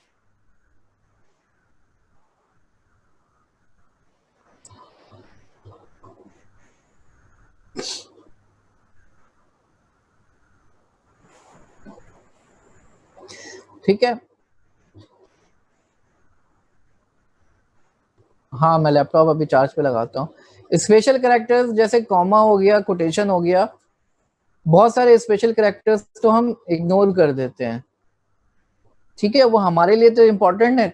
ठीक है, हाँ मैं लैपटॉप अभी चार्ज पे लगाता हूँ। स्पेशल कैरेक्टर्स जैसे कॉमा हो गया, कोटेशन हो गया, बहुत सारे स्पेशल कैरेक्टर्स तो हम इग्नोर कर देते हैं, ठीक है। वो हमारे लिए तो इम्पोर्टेंट है।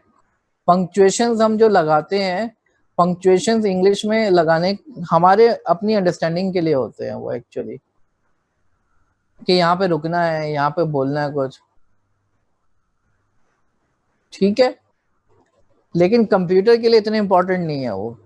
पंक्चुएशंस हम जो लगाते हैं, पंक्चुएशंस इंग्लिश में लगाने हमारे अपनी अंडरस्टैंडिंग के लिए होते हैं वो एक्चुअली, कि यहाँ पे रुकना है, यहाँ पे बोलना है कुछ, ठीक है। लेकिन कंप्यूटर के लिए इतने इम्पोर्टेंट नहीं है वो।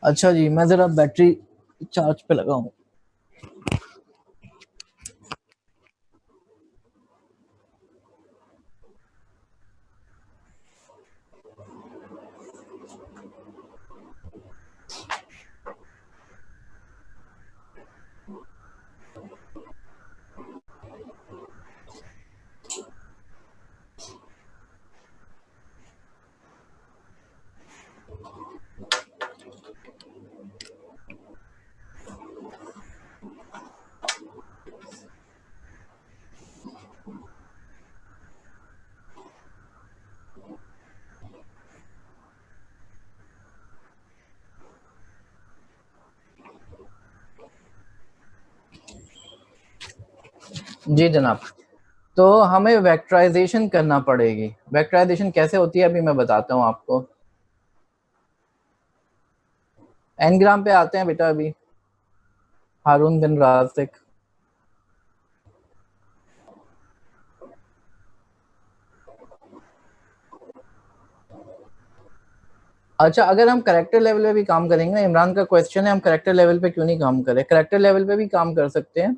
अच्छा जी, मैं जरा बैटरी चार्ज पे लगाऊं। जी जनाब। तो हमें वेक्टराइजेशन करना पड़ेगी। वेक्टराइजेशन कैसे होती है अभी मैं बताता हूँ आपको। एनग्राम पे आते हैं बेटा अभी, हारून बिन राज़िक। अच्छा, अगर हम करेक्टर लेवल पे भी काम करेंगे ना, इमरान का क्वेश्चन है हम करेक्टर लेवल पे क्यों नहीं काम करें। करेक्टर लेवल पे भी काम कर सकते हैं,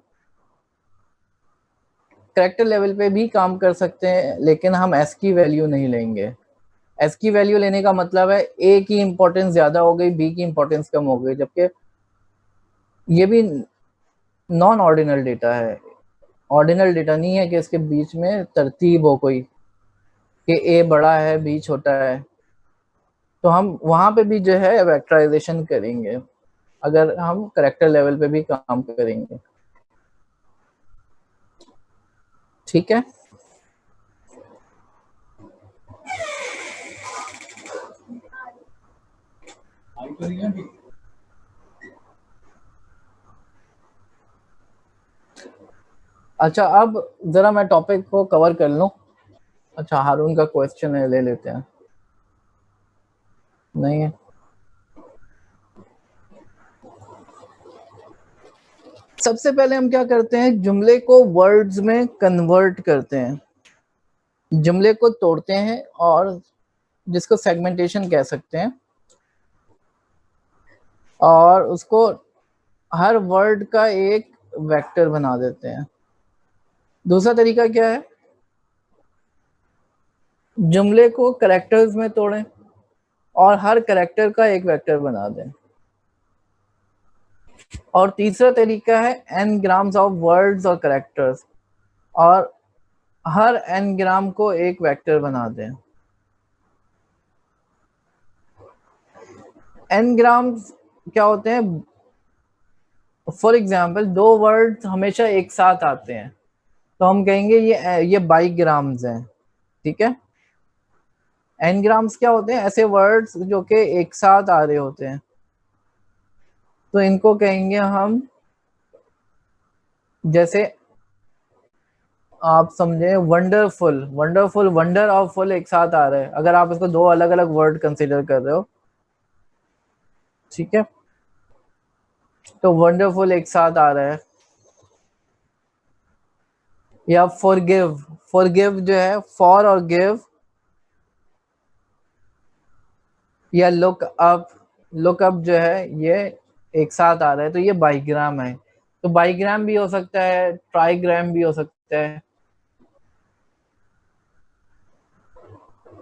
करेक्टर लेवल पे भी काम कर सकते हैं, लेकिन हम एस की वैल्यू नहीं लेंगे। एस की वैल्यू लेने का मतलब है ए की इंपॉर्टेंस ज्यादा हो गई, बी की इंपॉर्टेंस कम हो गई, जबकि ये भी नॉन ऑर्डिनल डेटा है। ऑर्डिनल डेटा नहीं है कि इसके बीच में तरतीब हो कोई कि ए बड़ा है बी छोटा है। तो हम वहां पे भी जो है वेक्टराइजेशन करेंगे अगर हम करेक्टर लेवल पे भी काम करेंगे। ठीक है। अच्छा, अब जरा मैं टॉपिक को कवर कर लूं। अच्छा, हारून का क्वेश्चन है, ले लेते हैं। नहीं है। सबसे पहले हम क्या करते हैं, जुमले को वर्ड्स में कन्वर्ट करते हैं, जुमले को तोड़ते हैं, और जिसको सेगमेंटेशन कह सकते हैं, और उसको हर वर्ड का एक वेक्टर बना देते हैं। दूसरा तरीका क्या है, जुमले को कैरेक्टर्स में तोड़ें और हर कैरेक्टर का एक वेक्टर बना दें। और तीसरा तरीका है एन ग्राम्स ऑफ वर्ड्स और कैरेक्टर्स, और हर एन ग्राम को एक वेक्टर बना दें। एन ग्राम्स क्या होते हैं, फॉर एग्जाम्पल दो वर्ड्स हमेशा एक साथ आते हैं तो हम कहेंगे ये बाईग्राम्स हैं। ठीक है। एन ग्राम्स क्या होते हैं, ऐसे वर्ड्स जो कि एक साथ आ रहे होते हैं, तो इनको कहेंगे हम, जैसे आप समझे वंडरफुल, वंडरफुल, वंडर और फुल एक साथ आ रहे हैं, अगर आप इसको दो अलग अलग वर्ड कंसीडर कर रहे हो। ठीक है। तो वंडरफुल एक साथ आ रहा है। या फॉरगिव, फॉरगिव जो है फॉर और गिव, या लुक अप, लुक अप जो है ये एक साथ आ रहा है, तो ये बाईग्राम है। तो बाईग्राम भी हो सकता है, ट्राईग्राम भी हो सकता है।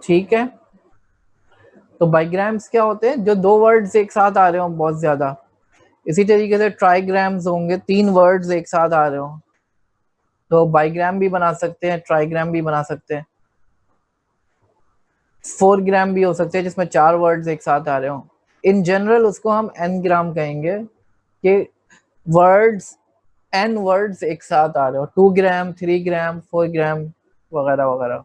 ठीक है। तो बाईग्राम्स क्या होते हैं, जो दो वर्ड्स एक साथ आ रहे हो बहुत ज्यादा। इसी तरीके से ट्राईग्राम्स होंगे, तीन वर्ड्स एक साथ आ रहे हो, तो बाईग्राम भी बना सकते हैं, ट्राईग्राम भी बना सकते हैं। फोर ग्राम भी हो सकते हैं जिसमें चार वर्ड्स एक साथ आ रहे हो। इन जनरल उसको हम एन ग्राम कहेंगे कि वर्ड्स, एन वर्ड्स एक साथ आ रहे हो, 2 ग्राम, 3 ग्राम, 4 ग्राम वगैरह वगैरह।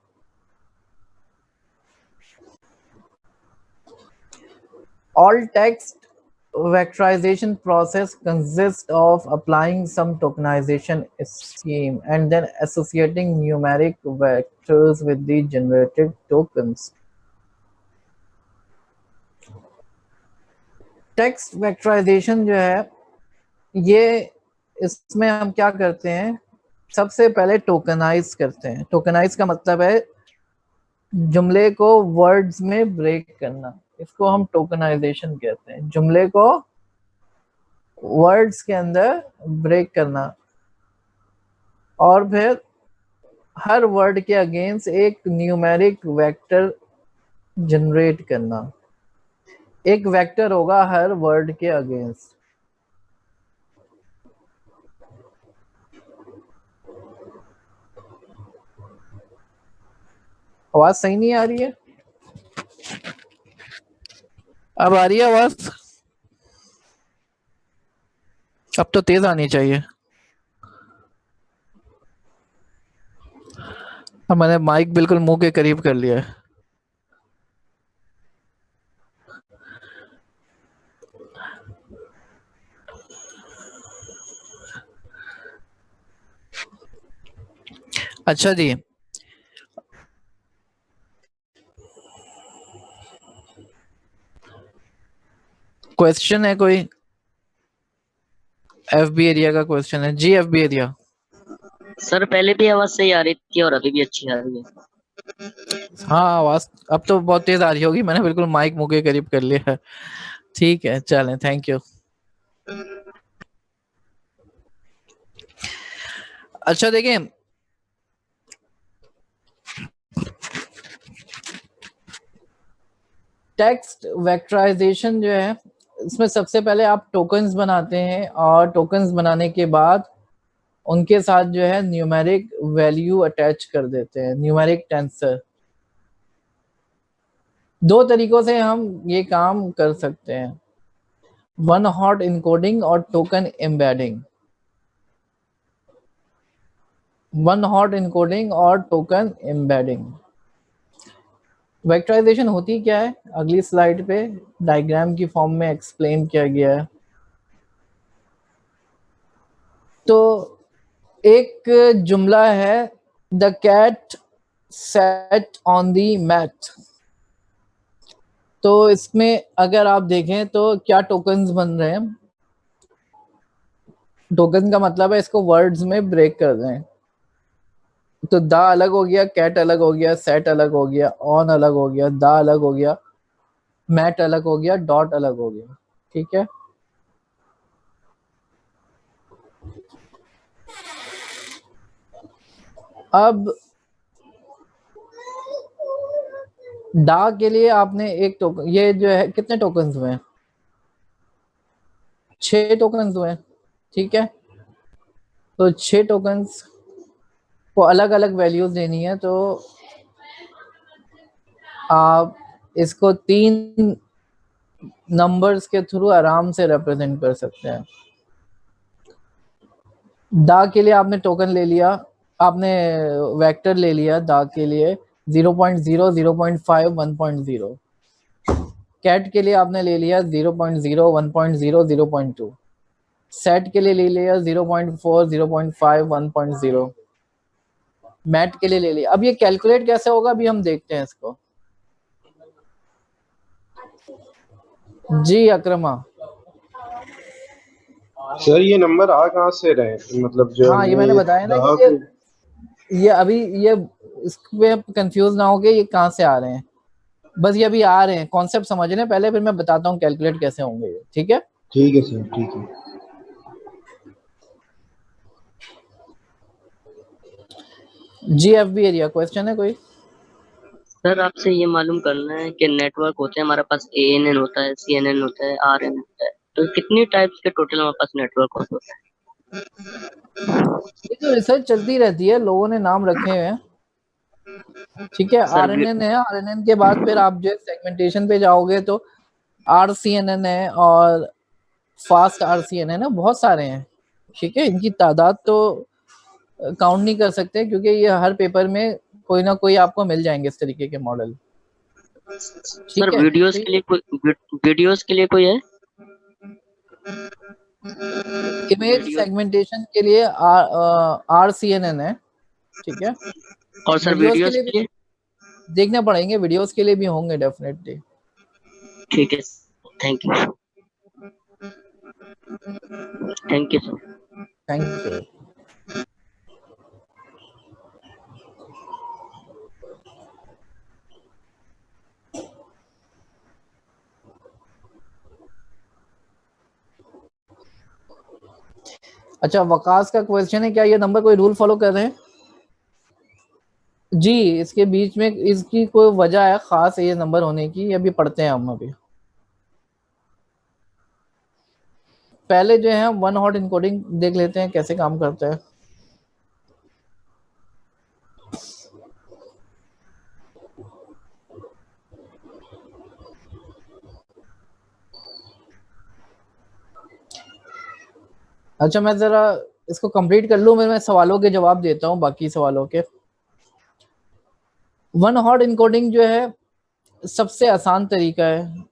All text vectorization process consists of applying some tokenization scheme and then associating numeric vectors with the generated tokens. Text vectorization जो है ये, इसमें हम क्या करते हैं, सबसे पहले टोकनाइज करते हैं। टोकनाइज का मतलब है जुमले को वर्ड्स में ब्रेक करना, इसको हम टोकनाइजेशन कहते हैं। जुमले को वर्ड्स के अंदर ब्रेक करना और फिर हर वर्ड के अगेंस्ट एक न्यूमेरिक वेक्टर जनरेट करना। एक वेक्टर होगा हर वर्ड के अगेंस्ट। आवाज सही नहीं आ रही है? अब आ रही है आवाज? अब तो तेज आनी चाहिए। अब मैंने माइक बिल्कुल मुंह के करीब कर लिया है। अच्छा जी, क्वेश्चन है कोई? एफबी एरिया का क्वेश्चन है जी। एफबी एरिया सर पहले भी आवाज सही आ रही थी और अभी भी अच्छी आ रही है। हाँ, आवाज अब तो बहुत तेज आ रही होगी, मैंने बिल्कुल माइक मुंह के करीब कर लिया है। ठीक है, चलें, थैंक यू। अच्छा देखिए, टेक्स्ट वेक्टराइजेशन जो है, इसमें सबसे पहले आप टोकन्स बनाते हैं और टोकन्स बनाने के बाद उनके साथ जो है न्यूमेरिक वैल्यू अटैच कर देते हैं, न्यूमेरिक टेंसर। दो तरीकों से हम ये काम कर सकते हैं, वन हॉट इनकोडिंग और token embedding. One hot encoding और टोकन एम्बेडिंग। वेक्टराइजेशन होती क्या है, अगली स्लाइड पे डायग्राम की फॉर्म में एक्सप्लेन किया गया है। तो एक जुमला है, the cat sat on the mat. तो इसमें अगर आप देखें तो क्या टोकन्स बन रहे हैं? टोकन का मतलब है इसको वर्ड्स में ब्रेक कर दें। तो द अलग हो गया, कैट अलग हो गया, सेट अलग हो गया, ऑन अलग हो गया, द अलग हो गया, मैट अलग हो गया, डॉट अलग हो गया। ठीक है, अब डा के लिए आपने एक टोकन, ये जो है कितने टोकन्स हुए हैं? 6 टोकन्स हुए हैं। ठीक है, तो 6 टोकन्स को अलग अलग वैल्यूज देनी है, तो आप इसको 3 नंबर्स के थ्रू आराम से रिप्रेजेंट कर सकते हैं। दा के लिए आपने टोकन ले लिया, आपने वेक्टर ले लिया दा के लिए 0.0, 0.5, 1.0। कैट के लिए आपने ले लिया 0.0, 1.0, 0.2। सेट के लिए ले लिया 0.4, 0.5, 1.0। मैट के लिए ले लिया। अब ये कैलकुलेट कैसे होगा, अभी हम देखते हैं इसको। जी अक्रमा। सर ये नंबर आ कहाँ से रहे, मतलब जो हाँ, ये मैंने बताया ना कि ये अभी ये इसमें कंफ्यूज ना हो के ये कहाँ से आ रहे हैं, बस ये अभी आ रहे हैं, कॉन्सेप्ट समझ लें पहले, फिर मैं बताता हूँ कैलकुलेट कैसे होंगे ये। ठीक है, ठीक है सर, ठीक है। जी एफबी एरिया क्वेश्चन है कोई? सर आपसे ये मालूम करना है कि नेटवर्क होते हैं, हमारे पास ANN होता है, CNN होता है, RN होता है, तो कितनी टाइप्स के टोटल हमारे पास नेटवर्क होता है? ये तो रिसर्च चलती रहती है, लोगों ने नाम रखे हुए हैं। ठीक है, सर RNN है, RNN के बाद फिर आप जो सेगमेंटेशन पे जाओगे तो RCNN है और फास्ट RCNN है, बहुत सारे हैं। ठीक है, इनकी तादाद तो काउंट नहीं कर सकते क्योंकि ये हर पेपर में कोई ना कोई आपको मिल जाएंगे इस तरीके के मॉडल। सर वीडियोस के लिए कोई है? इमेज सेगमेंटेशन के लिए RCNN है। ठीक है, और सर वीडियोस के लिए देखने पड़ेंगे, वीडियोस के लिए भी होंगे डेफिनेटली। ठीक है, thank you. Thank you sir. Thank you. अच्छा, वकास का क्वेश्चन है, क्या ये नंबर कोई रूल फॉलो कर रहे हैं? जी, इसके बीच में इसकी कोई वजह है खास ये नंबर होने की, अभी पढ़ते हैं हम। अभी पहले जो है वन हॉट इनकोडिंग देख लेते हैं कैसे काम करता है। अच्छा, मैं जरा इसको कंप्लीट कर लूं, मैं सवालों के जवाब देता हूं, बाकी सवालों के। वन हॉट इनकोडिंग जो है सबसे आसान तरीका है,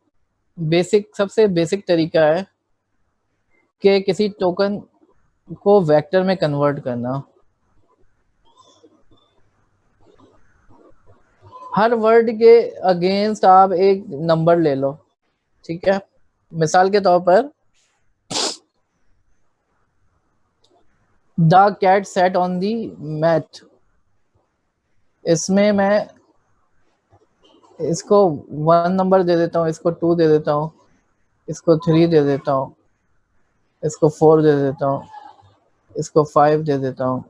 सबसे बेसिक तरीका है कि किसी टोकन को वेक्टर में कन्वर्ट करना। हर वर्ड के अगेंस्ट आप एक नंबर ले लो, ठीक है। मिसाल के तौर पर the cat set on the mat, इसमें मैं इसको 1 नंबर दे देता हूँ, इसको 2 दे देता हूँ, इसको 3 दे देता हूँ, इसको 4 दे देता हूँ, इसको 5 दे देता हूँ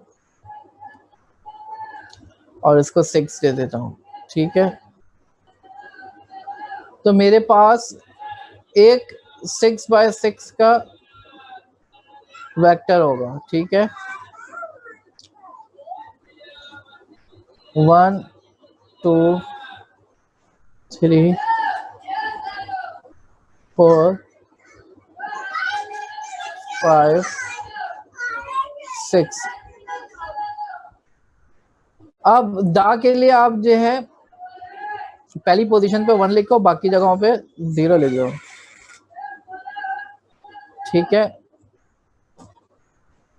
और इसको 6 दे देता हूँ, ठीक है। तो मेरे पास एक 6x6 का वेक्टर होगा, ठीक है। 1 2 3 4 5 6। अब दा के लिए आप जो है पहली पोजीशन पे 1 लिखो, बाकी जगहों पे 0 लिख दो, ठीक है।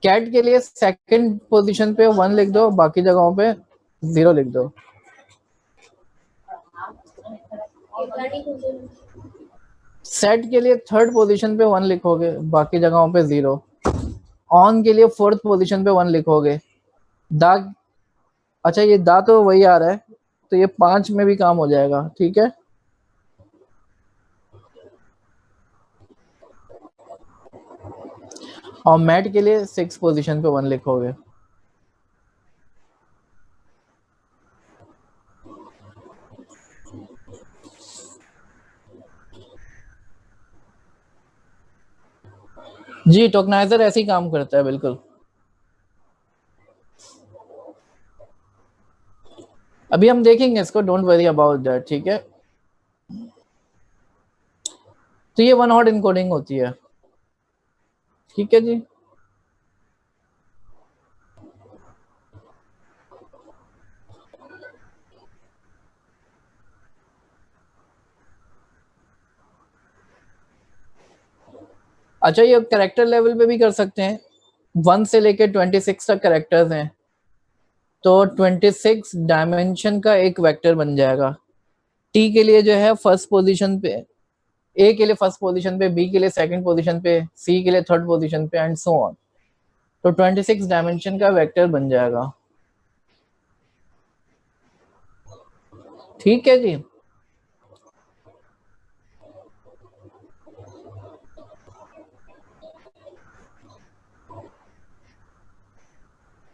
कैट के लिए सेकंड पोजीशन पे 1 लिख दो, बाकी जगहों पे 0 लिख दो। सेट के लिए थर्ड पोजीशन पे 1 लिखोगे, बाकी जगहों पे 0। ऑन के लिए फोर्थ पोजीशन पे 1 लिखोगे। दा, अच्छा ये दा तो वही आ रहा है, तो ये 5 में भी काम हो जाएगा, ठीक है। और मैट के लिए 6 पोजीशन पे 1 लिखोगे। जी, टोकनाइजर ऐसे ही काम करता है, बिल्कुल। अभी हम देखेंगे इसको, डोंट वरी अबाउट दैट, ठीक है। तो ये 1 हॉट इनकोडिंग होती है, ठीक है जी। अच्छा, ये कैरेक्टर लेवल पे भी कर सकते हैं। 1 से लेके 26 तक कैरेक्टर्स हैं, तो 26 डायमेंशन का एक वेक्टर बन जाएगा। टी के लिए जो है फर्स्ट पोजीशन पे, ए के लिए फर्स्ट पोजीशन पे, बी के लिए सेकंड पोजीशन पे, सी के लिए थर्ड पोजीशन पे एंड सो ऑन। तो 26 डायमेंशन का वेक्टर बन जाएगा, ठीक है जी।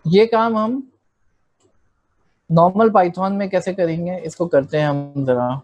ये काम हम नॉर्मल पाइथन में कैसे करेंगे, इसको करते हैं हम जरा।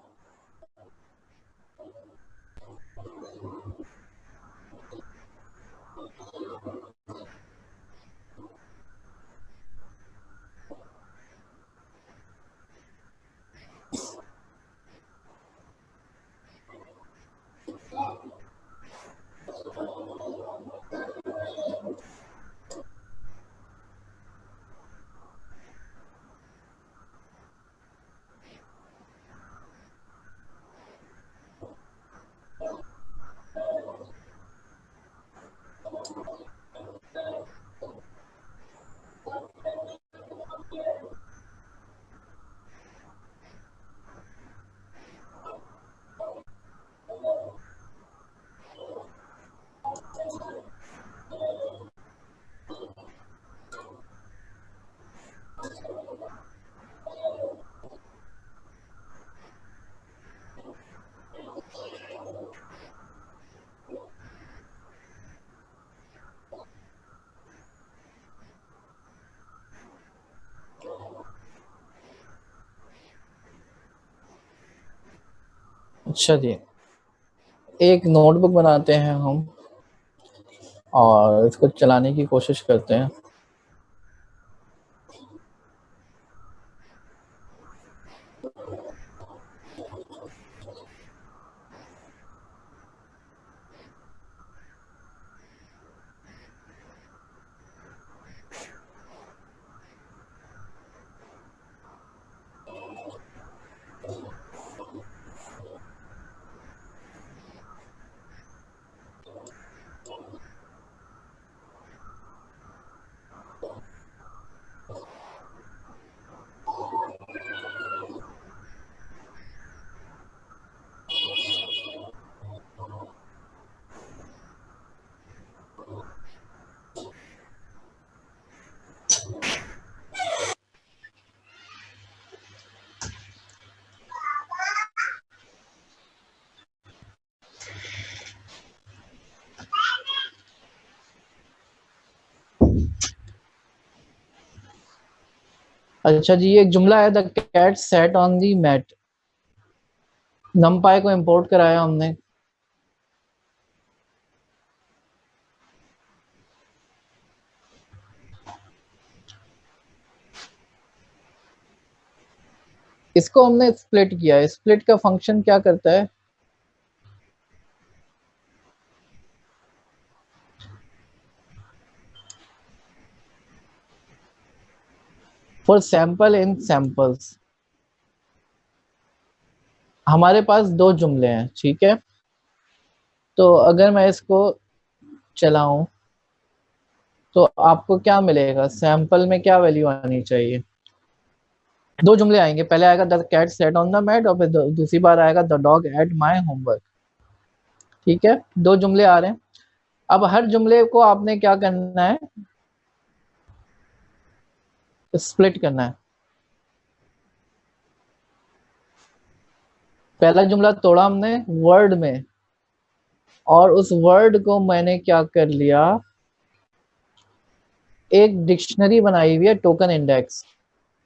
अच्छा जी, एक नोटबुक बनाते हैं हम और इसको चलाने की कोशिश करते हैं। अच्छा जी, एक जुमला है the cat sat on the mat. NumPy को इंपोर्ट कराया हमने, इसको हमने स्प्लिट किया। स्प्लिट का फंक्शन क्या करता है? For sample in samples. हमारे पास दो जुमले हैं, ठीक है। तो अगर मैं इसको चलाऊं तो आपको क्या मिलेगा? सैंपल में क्या वैल्यू आनी चाहिए? दो जुमले आएंगे, पहले आएगा the cat set on the mat और फिर दूसरी बार आएगा the dog ate my homework. ठीक है, दो जुमले आ रहे हैं। अब हर जुमले को आपने क्या करना है? स्प्लिट करना है। पहला जुमला तोड़ा हमने वर्ड में, और उस वर्ड को मैंने क्या कर लिया, एक डिक्शनरी बनाई हुई है टोकन इंडेक्स,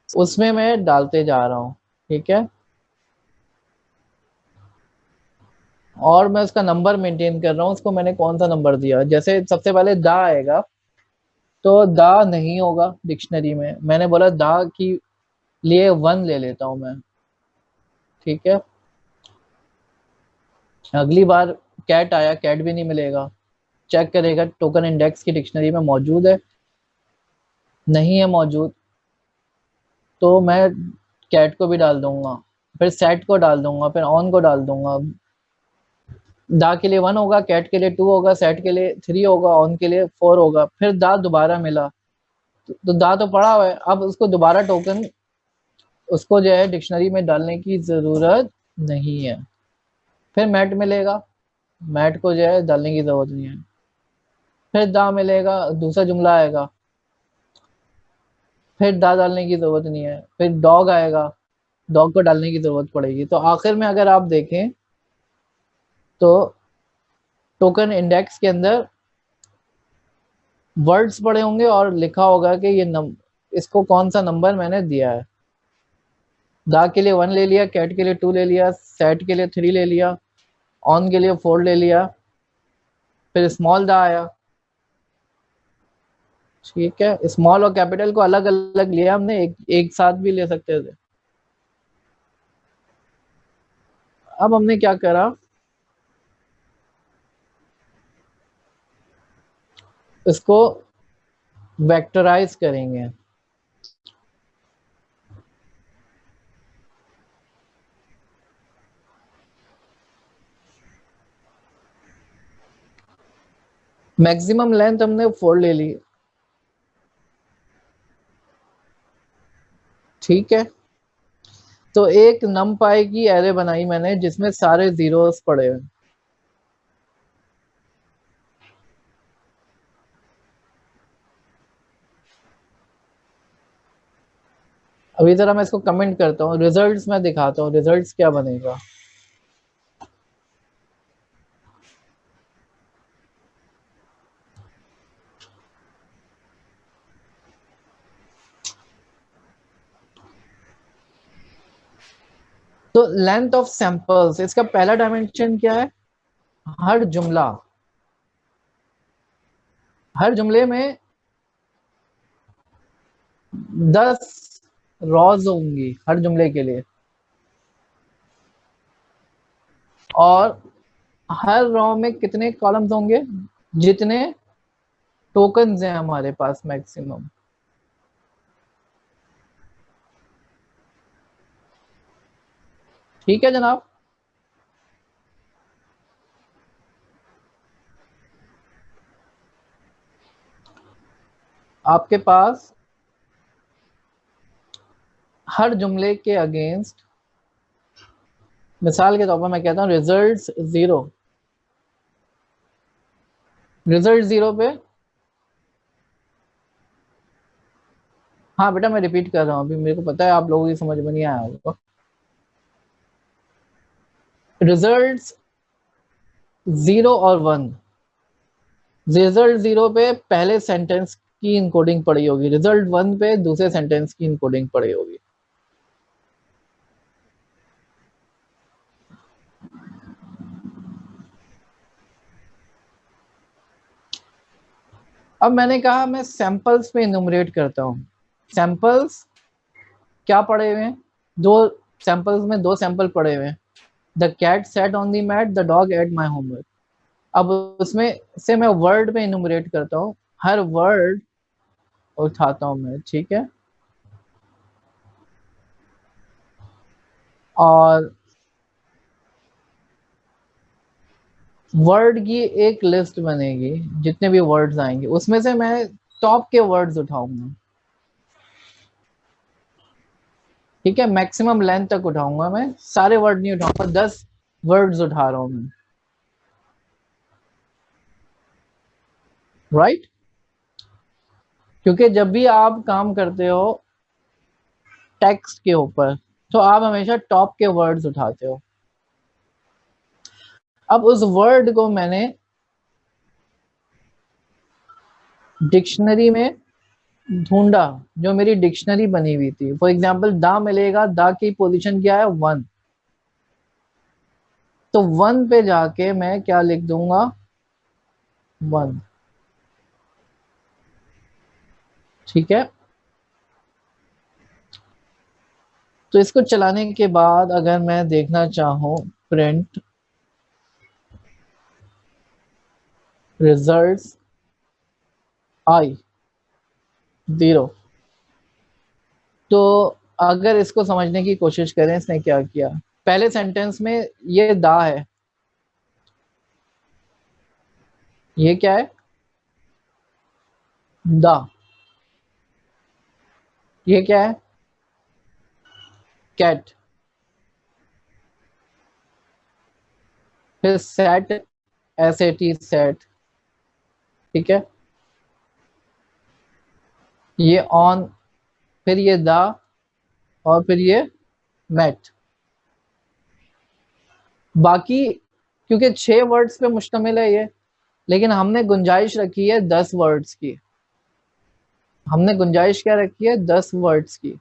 उसमें मैं डालते जा रहा हूं। ठीक है, और मैं उसका नंबर मेंटेन कर रहा हूँ। उसको मैंने कौन सा नंबर दिया? जैसे सबसे पहले दा आएगा तो दा नहीं होगा डिक्शनरी में, मैंने बोला दा की लिए 1 ले लेता हूं मैं। ठीक है, अगली बार कैट आया, कैट भी नहीं मिलेगा। चेक करेगा टोकन इंडेक्स की डिक्शनरी में मौजूद है, नहीं है मौजूद, तो मैं कैट को भी डाल दूंगा, फिर सेट को डाल दूंगा, फिर ऑन को डाल दूंगा। दा के लिए 1 होगा, कैट के लिए 2 होगा, सेट के लिए 3 होगा, ऑन के लिए 4 होगा। फिर दा दोबारा मिला तो दा तो पड़ा हुआ है, अब उसको दोबारा टोकन उसको जो है डिक्शनरी में डालने की ज़रूरत नहीं है। फिर मैट मिलेगा, मैट को जो है डालने की ज़रूरत नहीं है। फिर दा मिलेगा, दूसरा जुमला आएगा, फिर दा डालने की ज़रूरत नहीं है। फिर डॉग आएगा, डॉग को डालने की ज़रूरत पड़ेगी। तो आखिर में अगर आप देखें तो टोकन इंडेक्स के अंदर वर्ड्स पड़े होंगे और लिखा होगा कि ये इसको कौन सा नंबर मैंने दिया है। दा के लिए 1 ले लिया, कैट के लिए 2 ले लिया, सेट के लिए 3 ले लिया, ऑन के लिए 4 ले लिया, फिर स्मॉल दा आया। ठीक है, स्मॉल और कैपिटल को अलग अलग लिया हमने, एक साथ भी ले सकते थे। अब हमने क्या करा, इसको वेक्टराइज करेंगे। मैक्सिमम लेंथ हमने 4 ले ली। ठीक है, तो एक नमपाई की एरे बनाई मैंने जिसमें सारे जीरोस पड़े हुए। अभी जरा मैं इसको कमेंट करता हूँ, रिजल्ट्स में दिखाता हूँ रिजल्ट्स क्या बनेगा। तो लेंथ ऑफ सैंपल्स, इसका पहला डायमेंशन क्या है? हर जुमला, हर जुमले में 10 रॉज होंगी हर जुमले के लिए, और हर रो में कितने कॉलम्स होंगे? जितने टोकन्स हैं हमारे पास मैक्सिमम। ठीक है जनाब, आपके पास हर जुमले के अगेंस्ट, मिसाल के तौर पर मैं कहता हूँ रिजल्ट्स 0, रिजल्ट 0 पे, हाँ बेटा मैं रिपीट कर रहा हूँ, अभी मेरे को पता है आप लोगों की समझ में नहीं आया होगा। रिजल्ट्स 0 और 1, रिजल्ट 0 पे पहले सेंटेंस की इनकोडिंग पड़ी होगी, रिजल्ट 1 पे दूसरे सेंटेंस की इनकोडिंग पड़ी होगी। अब मैंने कहा मैं सैंपल्स पे इनुमरेट करता हूँ। सैंपल्स क्या पड़े हुए हैं? दो सैंपल्स में दो सैंपल पड़े हुए हैं। The cat sat on the mat, the dog ate my homework. अब उसमें से मैं वर्ड पे इनुमरेट करता हूँ, हर वर्ड उठाता हूँ मैं, ठीक है। और वर्ड की एक लिस्ट बनेगी, जितने भी वर्ड्स आएंगे उसमें से मैं टॉप के वर्ड्स उठाऊंगा, ठीक है। मैक्सिमम लेंथ तक उठाऊंगा मैं, सारे वर्ड नहीं उठाऊंगा, 10 वर्ड्स उठा रहा हूं मैं, राइट। क्योंकि जब भी आप काम करते हो टेक्स्ट के ऊपर तो आप हमेशा टॉप के वर्ड्स उठाते हो। अब उस वर्ड को मैंने डिक्शनरी में ढूंढा, जो मेरी डिक्शनरी बनी हुई थी। फॉर एग्जाम्पल दा मिलेगा, दा की पोजीशन क्या है 1, तो 1 पे जाके मैं क्या लिख दूंगा 1, ठीक है। तो इसको चलाने के बाद अगर मैं देखना चाहूँ प्रिंट रिजल्ट्स आई 0, तो अगर इसको समझने की कोशिश करें इसने क्या किया। पहले सेंटेंस में ये दा है, ये क्या है दा, ये क्या है कैट, फिर सेट SAT सेट, ठीक है। ये ऑन, फिर ये दा, और फिर ये मैट। बाकी क्योंकि 6 वर्ड्स पे मुश्तमिल है ये, लेकिन हमने गुंजाइश रखी है 10 वर्ड्स की। हमने गुंजाइश क्या रखी है 10 वर्ड्स की।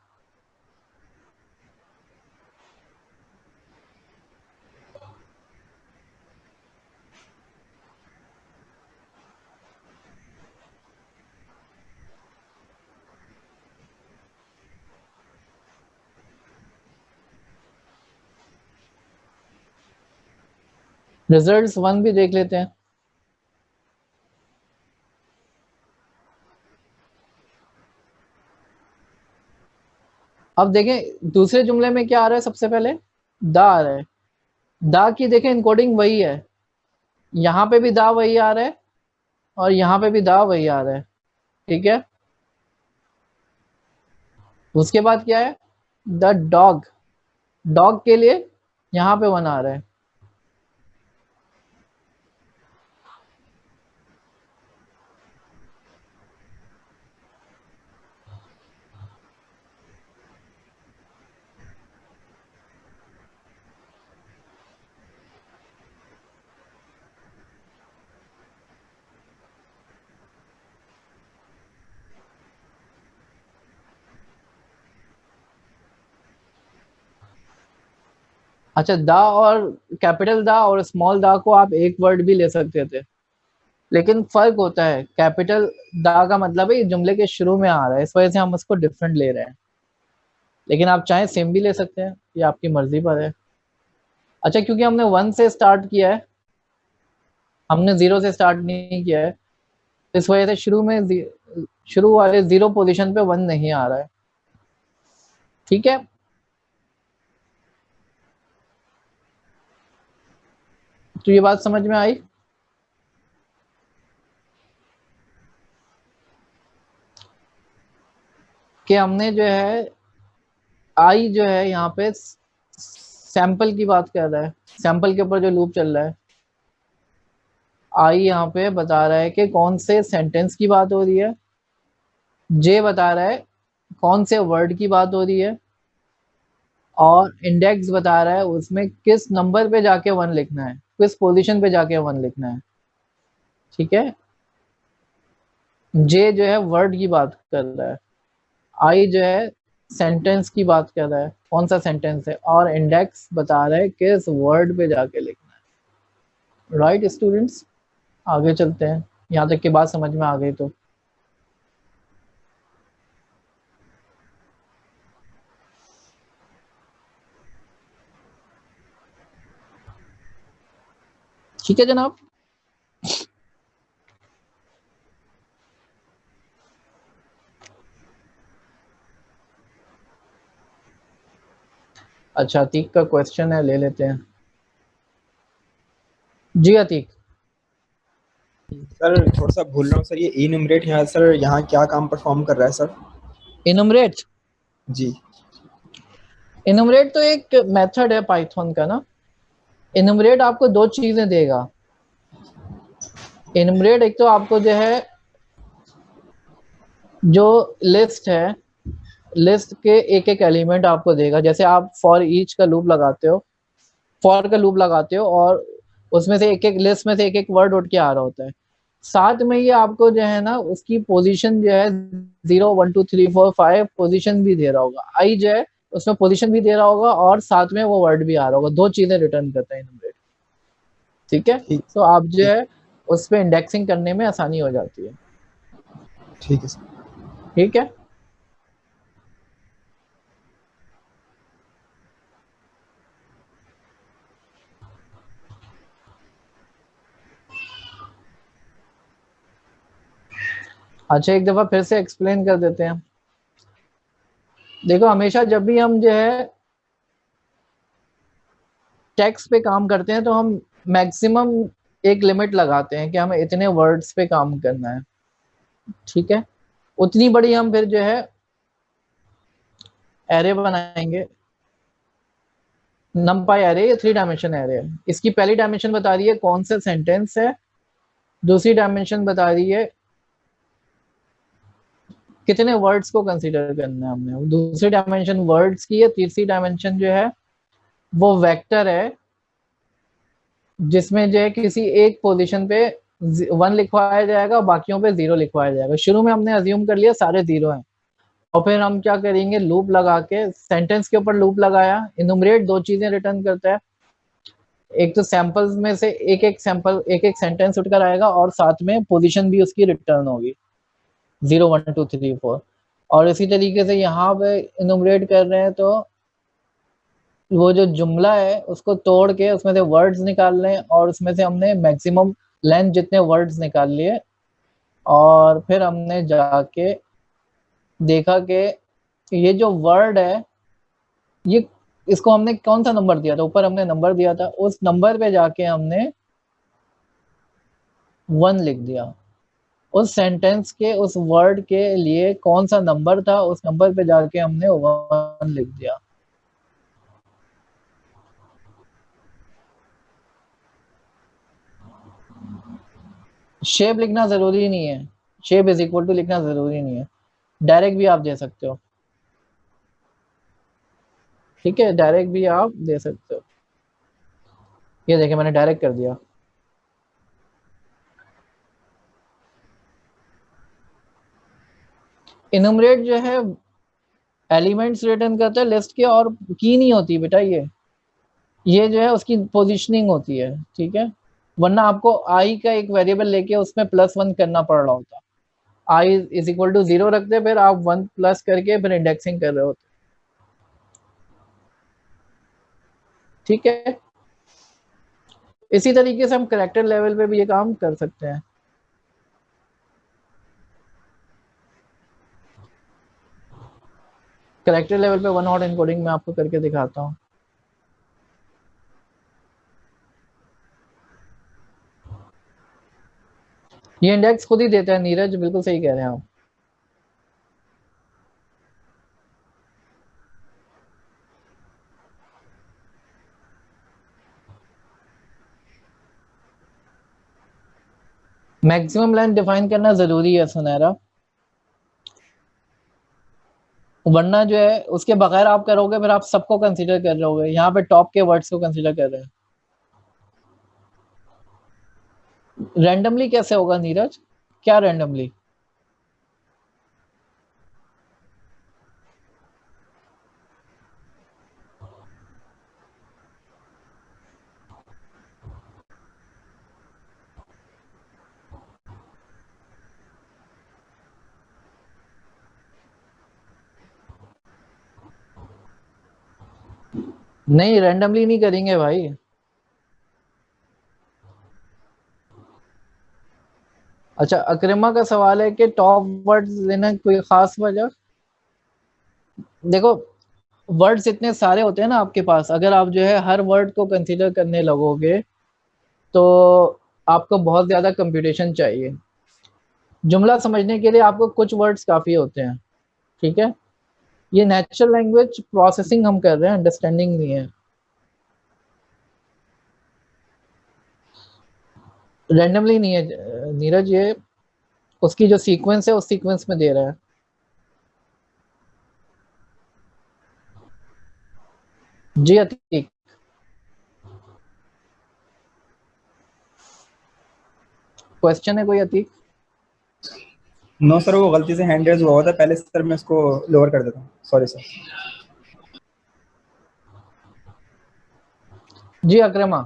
रिजल्ट्स 1 भी देख लेते हैं। अब देखें दूसरे जुमले में क्या आ रहा है, सबसे पहले दा आ रहा है। दा की देखें इनकोडिंग वही है, यहाँ पे भी दा वही आ रहा है और यहाँ पे भी दा वही आ रहा है, ठीक है। उसके बाद क्या है द डॉग, डॉग के लिए यहाँ पे 1 आ रहा है। अच्छा, दा और कैपिटल दा और स्मॉल दा को आप एक वर्ड भी ले सकते थे, लेकिन फर्क होता है। कैपिटल दा का मतलब है ये जुमले के शुरू में आ रहा है, इस वजह से हम उसको डिफरेंट ले रहे हैं, लेकिन आप चाहें सेम भी ले सकते हैं, ये आपकी मर्जी पर है। अच्छा, क्योंकि हमने 1 से स्टार्ट किया है, हमने 0 से स्टार्ट नहीं किया है, इस वजह से शुरू वाले 0 पोजीशन पे 1 नहीं आ रहा है, ठीक है। तो ये बात समझ में आई। कि हमने जो है आई जो है यहाँ पे सैंपल की बात कर रहा है, सैंपल के ऊपर जो लूप चल रहा है, आई यहाँ पे बता रहा है कि कौन से सेंटेंस की बात हो रही है, जे बता रहा है कौन से वर्ड की बात हो रही है, और इंडेक्स बता रहा है उसमें किस नंबर पे जाके 1 लिखना है, किस पोजीशन पे जाके 1 लिखना है, ठीक है। जे जो है वर्ड की बात कर रहा है, आई जो है सेंटेंस की बात कर रहा है, कौन सा सेंटेंस है, और इंडेक्स बता रहा है किस वर्ड पे जाके लिखना है। राइट स्टूडेंट्स, आगे चलते हैं, यहाँ तक की बात समझ में आ गई तो। ठीक है जनाब। अच्छा, अतीक का क्वेश्चन है, ले लेते हैं। जी अतीक। सर थोड़ा सा भूल रहा हूँ सर, ये इनुमरेट यहाँ सर यहाँ क्या काम परफॉर्म कर रहा है सर? इनुमरेट, जी इनुमरेट तो एक मेथड है पाइथन का ना। इनुमरेट आपको दो चीजें देगा। इनुमरेट एक तो आपको जो है जो लिस्ट है, लिस्ट के एक एक एलिमेंट आपको देगा। जैसे आप फॉर ईच का लूप लगाते हो, फॉर का लूप लगाते हो, और उसमें से एक एक लिस्ट में से एक एक वर्ड उठ के आ रहा होता है। साथ में ये आपको जो है ना उसकी पोजीशन जो है 0 1 2 3 4 5 पोजीशन भी दे रहा होगा। आई जो है उसमें पोजीशन भी दे रहा होगा और साथ में वो वर्ड भी आ रहा होगा। दो चीजें रिटर्न करता है इनुमरेट। ठीक है, तो आप जो है उस पर इंडेक्सिंग करने में आसानी हो जाती है। ठीक है सर। ठीक है, अच्छा एक दफा फिर से एक्सप्लेन कर देते हैं। देखो, हमेशा जब भी हम जो है टेक्स्ट पे काम करते हैं तो हम मैक्सिमम एक लिमिट लगाते हैं कि हमें इतने वर्ड्स पे काम करना है। ठीक है, उतनी बड़ी हम फिर जो है एरे बनाएंगे। नमपाई एरे, ये 3 डायमेंशन एरे है। इसकी पहली डायमेंशन बता रही है कौन सा सेंटेंस है, दूसरी डायमेंशन बता रही है कितने वर्ड्स को कंसीडर करना है हमने, दूसरी डायमेंशन वर्ड्स की है, तीसरी डायमेंशन जो है वो वेक्टर है जिसमें जो है किसी एक पोजीशन पे 1 लिखवाया जाएगा, बाकियों पे 0 लिखवाया जाएगा। शुरू में हमने अज्यूम कर लिया सारे 0 हैं, और फिर हम क्या करेंगे, लूप लगा के सेंटेंस के ऊपर लूप लगाया। इनुमरेट दो चीजें रिटर्न करता है, एक तो सैंपल्स में से एक एक सैंपल एक एक सेंटेंस उठकर आएगा और साथ में पोजीशन भी उसकी रिटर्न होगी 0 1 2 3 4। और इसी तरीके से यहाँ पे इनुमरेट कर रहे हैं तो वो जो जुमला है उसको तोड़ के उसमें से वर्ड्स निकाल लें, और उसमें से हमने मैक्सिमम लेंथ जितने वर्ड्स निकाल लिए, और फिर हमने जाके देखा कि ये जो वर्ड है ये, इसको हमने कौन सा नंबर दिया था, ऊपर हमने नंबर दिया था, उस नंबर पे जाके हमने 1 लिख दिया। उस सेंटेंस के उस वर्ड के लिए कौन सा नंबर था, उस नंबर पे जाके हमने 1 लिख दिया। शेप लिखना जरूरी नहीं है, शेप इज इक्वल टू लिखना जरूरी नहीं है, डायरेक्ट भी आप दे सकते हो। ठीक है, डायरेक्ट भी आप दे सकते हो। ये देखिए मैंने डायरेक्ट कर दिया। इनुमरेट जो है एलिमेंट्स रिटर्न करता है लिस्ट के, और की नहीं होती बेटा ये जो है उसकी पोजीशनिंग होती है। ठीक है, वरना आपको आई का एक वेरिएबल लेके उसमें +1 करना पड़ रहा होता। आई इज इक्वल टू 0 रखते, फिर आप 1 प्लस करके फिर इंडेक्सिंग कर रहे होते। ठीक है, इसी तरीके से हम कैरेक्टर लेवल पे भी ये काम कर सकते हैं। कैरेक्टर लेवल पे 1 हॉट एनकोडिंग मैं आपको करके दिखाता हूँ। ये इंडेक्स खुद ही देता है नीरज, बिल्कुल सही कह रहे हैं आप। मैक्सिमम लेंथ डिफाइन करना जरूरी है सुनहरा, वरना जो है उसके बगैर आप करोगे फिर आप सबको कंसीडर कर रहे होगे। यहाँ पे टॉप के वर्ड्स को कंसीडर कर रहे हैं। रैंडमली कैसे होगा नीरज, क्या रैंडमली? नहीं, रैंडमली नहीं करेंगे भाई। अच्छा, अक्रिमा का सवाल है कि टॉप वर्ड्स लेना कोई खास वजह? देखो, वर्ड्स इतने सारे होते हैं ना आपके पास, अगर आप जो है हर वर्ड को कंसीडर करने लगोगे तो आपको बहुत ज़्यादा कंप्यूटेशन चाहिए। जुमला समझने के लिए आपको कुछ वर्ड्स काफ़ी होते हैं, ठीक है? ये नेचुरल लैंग्वेज प्रोसेसिंग हम कर रहे हैं, अंडरस्टैंडिंग नहीं है। रैंडमली नहीं है नीरज, ये उसकी जो सीक्वेंस है उस सीक्वेंस में दे रहा है। जी अतीक, क्वेश्चन है कोई अतीक? नो सर, वो गलती से हैंड रेज हुआ था पहले सर, मैं इसको लोअर कर देता हूँ, सॉरी सर। जी अक्रमा।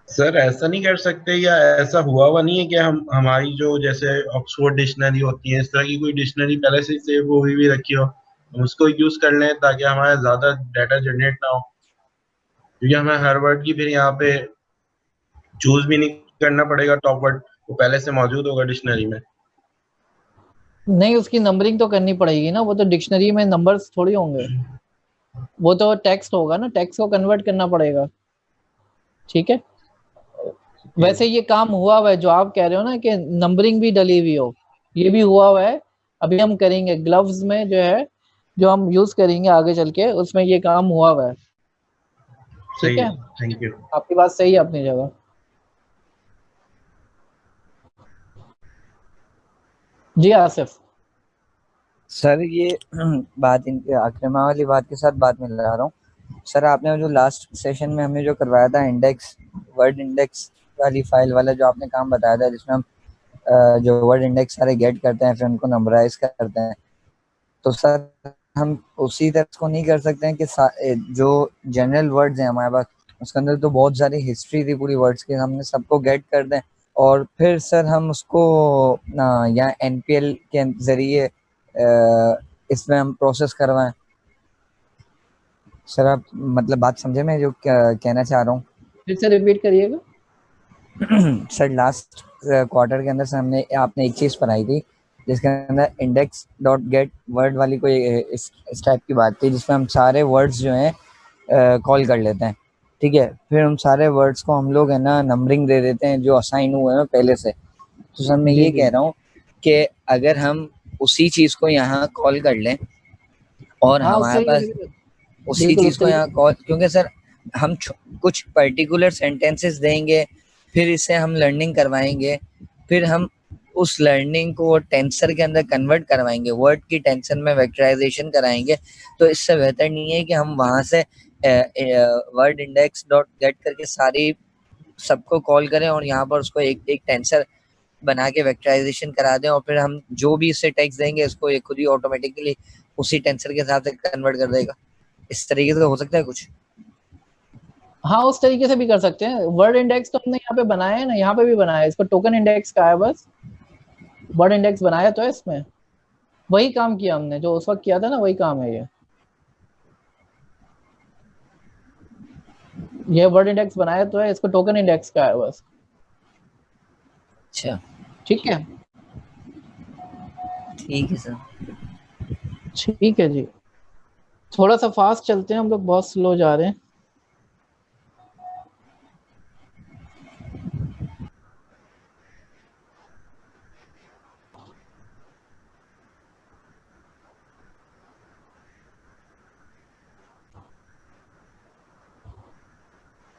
सर ऐसा नहीं कर सकते, या ऐसा हुआ नहीं है कि हम हमारी जो जैसे ऑक्सफोर्ड डिक्शनरी होती है, इस तरह की कोई डिक्शनरी पहले से सेव हुई भी रखी हो, हम उसको यूज कर लें ताकि हमारा ज्यादा डाटा जनरेट ना हो, क्योंकि हमें हर वर्ड की फिर यहाँ पे चूज भी नहीं करना पड़ेगा, टॉप वर्ड वो पहले से मौजूद होगा डिक्शनरी में। नहीं, उसकी नंबरिंग तो करनी पड़ेगी ना, वो तो डिक्शनरी में नंबर्स थोड़ी होंगे, वो तो टेक्स्ट होगा ना, टेक्स्ट को कन्वर्ट करना पड़ेगा, ठीक है? वैसे ये काम हुआ हुआ है जो आप कह रहे हो ना कि नंबरिंग भी डली हुई हो, ये भी हुआ हुआ है। अभी हम करेंगे ग्लव्स में जो है, जो हम यूज करेंगे आगे चल के, उसमें ये काम हुआ हुआ है, ठीक सही है? है, थैंक यू। आपकी बात सही है अपनी जगह। जी आसिफ। सर ये बात इनके अक्रमा वाली बात के साथ बात में ला रहा हूँ। सर आपने जो लास्ट सेशन में हमें जो करवाया था इंडेक्स, वर्ड इंडेक्स वाली फाइल वाला जो आपने काम बताया था, जिसमें हम जो वर्ड इंडेक्स सारे गेट करते हैं फिर उनको नंबराइज करते हैं, तो सर हम उसी तरह को नहीं कर सकते हैं कि जो जनरल वर्ड्स हैं हमारे पास, उसके अंदर तो बहुत सारी हिस्ट्री थी पूरी वर्ड्स की, हमने सबको गेट कर दें और फिर सर हम उसको या एनपीएल के जरिए इसमें हम प्रोसेस करवाएं। सर आप मतलब बात समझे मैं जो कहना चाह रहा हूँ? फिर से रिपीट करिएगा। सर लास्ट क्वार्टर के अंदर से हमने आपने एक चीज़ पढ़ाई थी जिसके अंदर इंडेक्स डॉट गेट वर्ड वाली कोई इस टाइप की बात थी, जिसमें हम सारे वर्ड्स जो हैं कॉल कर लेते हैं, ठीक है? फिर हम सारे वर्ड्स को हम लोग है ना नंबरिंग दे देते हैं जो असाइन हुए हैं पहले से। तो सर मैं जी ये जी कह रहा हूँ कि अगर हम उसी चीज़ को यहाँ कॉल कर लें और हाँ, उस हमारे तरीके पास से भी, उसी बिल्कुल चीज़ उस को तरीके यहाँ कॉल, क्योंकि सर हम कुछ पर्टिकुलर सेंटेंसेस देंगे, फिर इसे हम लर्निंग करवाएंगे, फिर हम उस लर्निंग को टेंसर के अंदर कन्वर्ट करवाएंगे, वर्ड की टेंसर में वेक्टराइजेशन कराएंगे। तो इससे बेहतर नहीं है कि हम वहाँ से वर्ड इंडेक्स डॉट गेट करके सारी सबको कॉल करें और यहाँ पर उसको एक एक टेंसर बना के वेक्टराइजेशन करा दें और फिर हम जो भी इससे टेक्स्ट देंगे इसको ये खुद ही ऑटोमेटिकली उसी टेंसर के हिसाब से कन्वर्ट कर देगा। इस तरीके से हो सकता है कुछ? हाँ, उस तरीके से भी कर सकते हैं। वर्ड इंडेक्स तो हमने यहाँ पे बनाया है ना, यहाँ पे भी बनाया है, इसको टोकन इंडेक्स का है, बस वर्ड इंडेक्स बनाया तो है इसमें, वही काम किया हमने जो उस वक्त किया था ना, वही काम है ये वर्ड इंडेक्स बनाया तो है, इसको टोकन इंडेक्स का है बस। अच्छा ठीक है, ठीक है सर। ठीक है जी। थोड़ा सा फास्ट चलते हैं, हम लोग बहुत स्लो जा रहे हैं।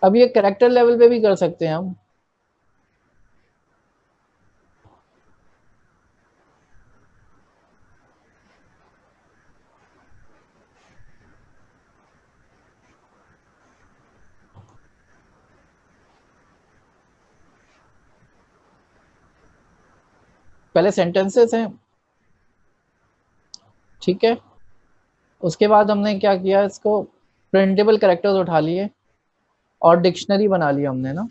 अब ये कैरेक्टर लेवल पे भी कर सकते हैं हम। पहले सेंटेंसेस हैं, ठीक है? उसके बाद हमने क्या किया, इसको प्रिंटेबल कैरेक्टर्स उठा लिए और डिक्शनरी बना ली हमने ना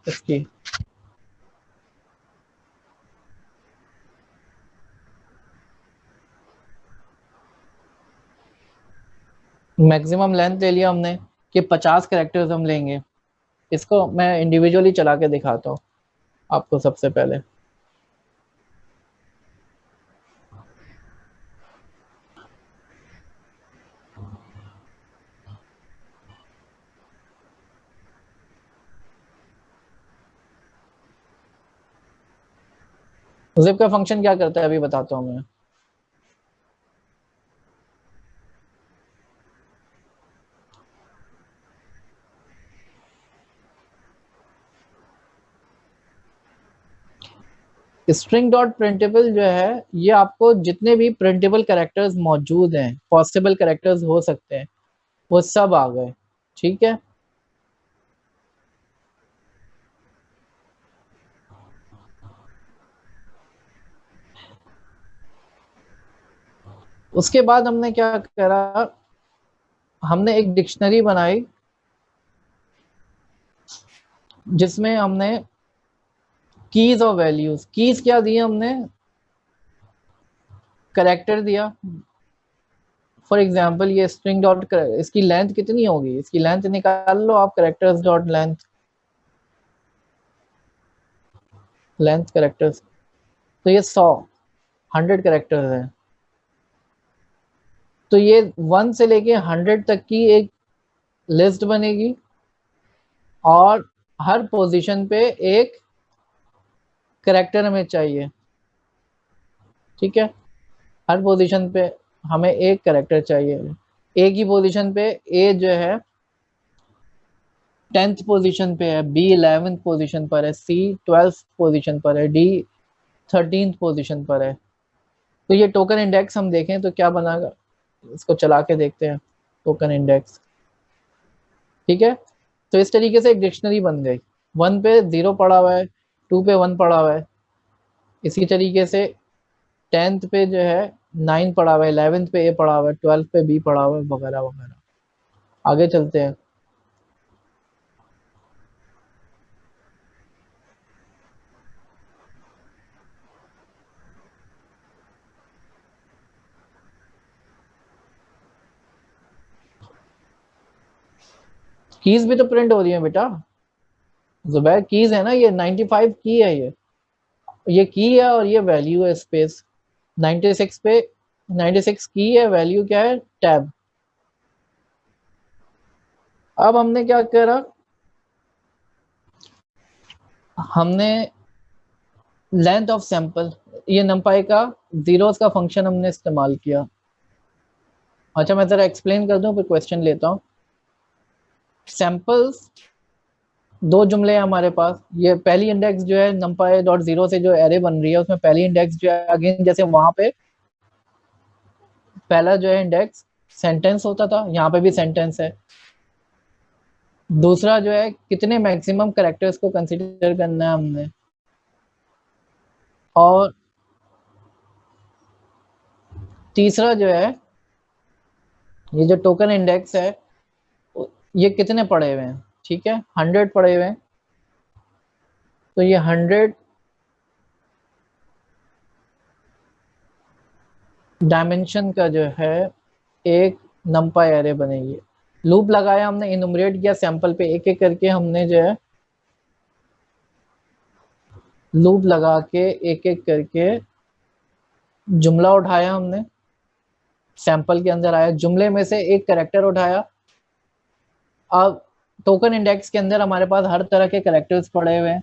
इसकी। मैक्सिमम लेंथ ले लिया हमने कि 50 कैरेक्टर्स हम लेंगे। इसको मैं इंडिविजुअली चला के दिखाता हूँ आपको सबसे पहले। जिप का फंक्शन क्या करता है अभी बताता हूँ मैं। स्ट्रिंग डॉट प्रिंटेबल जो है ये आपको जितने भी प्रिंटेबल कैरेक्टर्स मौजूद हैं, पॉसिबल कैरेक्टर्स हो सकते हैं, वो सब आ गए। ठीक है, उसके बाद हमने क्या करा, हमने एक डिक्शनरी बनाई जिसमें हमने कीज और वैल्यूज, कीज क्या दिए हमने, कैरेक्टर दिया। फॉर एग्जांपल ये स्ट्रिंग डॉट, इसकी लेंथ कितनी होगी, इसकी लेंथ निकाल लो आप, characters dot length, length characters, तो ये 100 कैरेक्टर्स है। तो ये 1 से लेके 100 तक की एक लिस्ट बनेगी और हर पोजीशन पे एक कैरेक्टर हमें चाहिए। ठीक है, हर पोजीशन पे हमें एक कैरेक्टर चाहिए। ए की पोजीशन पे ए जो है 10th पोजीशन पे है, बी 11th पोजीशन पर है, सी 12th पोजीशन पर है, डी 13th पोजीशन पर है। तो ये टोकन इंडेक्स हम देखें तो क्या बनागा, इसको चला के देखते हैं टोकन इंडेक्स। ठीक है, तो इस तरीके से एक डिक्शनरी बन गई। 1 पे 0 पड़ा हुआ है, 2 पे 1 पड़ा हुआ है, इसी तरीके से 10th पे जो है 9 पड़ा हुआ है, 11th पे ए पड़ा हुआ है, 12th पे बी पड़ा हुआ है, वगैरह वगैरह। आगे चलते हैं। कीज भी तो प्रिंट हो रही है बेटा, जुबैर कीज है ना, ये 95 की है, ये की है और ये वैल्यू है स्पेस। 96 पे 96 की है, वैल्यू क्या है, टैब। अब हमने क्या करा, हमने लेंथ ऑफ सैंपल, ये नंपाई का जीरोस का फंक्शन हमने इस्तेमाल किया। अच्छा मैं जरा एक्सप्लेन कर दूं फिर क्वेश्चन लेता हूँ। सैंपल्स 2 जुमले हैं हमारे पास। ये पहली इंडेक्स जो है numpy डॉट जीरो से जो एरे बन रही है उसमें पहली इंडेक्स जो है, अगेन जैसे वहां पे पहला जो है इंडेक्स सेंटेंस होता था, यहाँ पे भी सेंटेंस है। दूसरा जो है कितने मैक्सिमम कैरेक्टर्स को कंसीडर करना है हमने, और तीसरा जो है ये जो टोकन इंडेक्स है ये कितने पड़े हुए हैं। ठीक है, 100 पड़े हुए हैं, तो ये 100 डायमेंशन का जो है एक नंपाई एरे बनेगी। लूप लगाया हमने, इनुमरेट किया सैंपल पे एक एक करके, हमने जो है लूप लगा के एक एक करके जुमला उठाया, हमने सैंपल के अंदर आया, जुमले में से एक कैरेक्टर उठाया। अब टोकन इंडेक्स के अंदर हमारे पास हर तरह के कैरेक्टर्स पड़े हुए हैं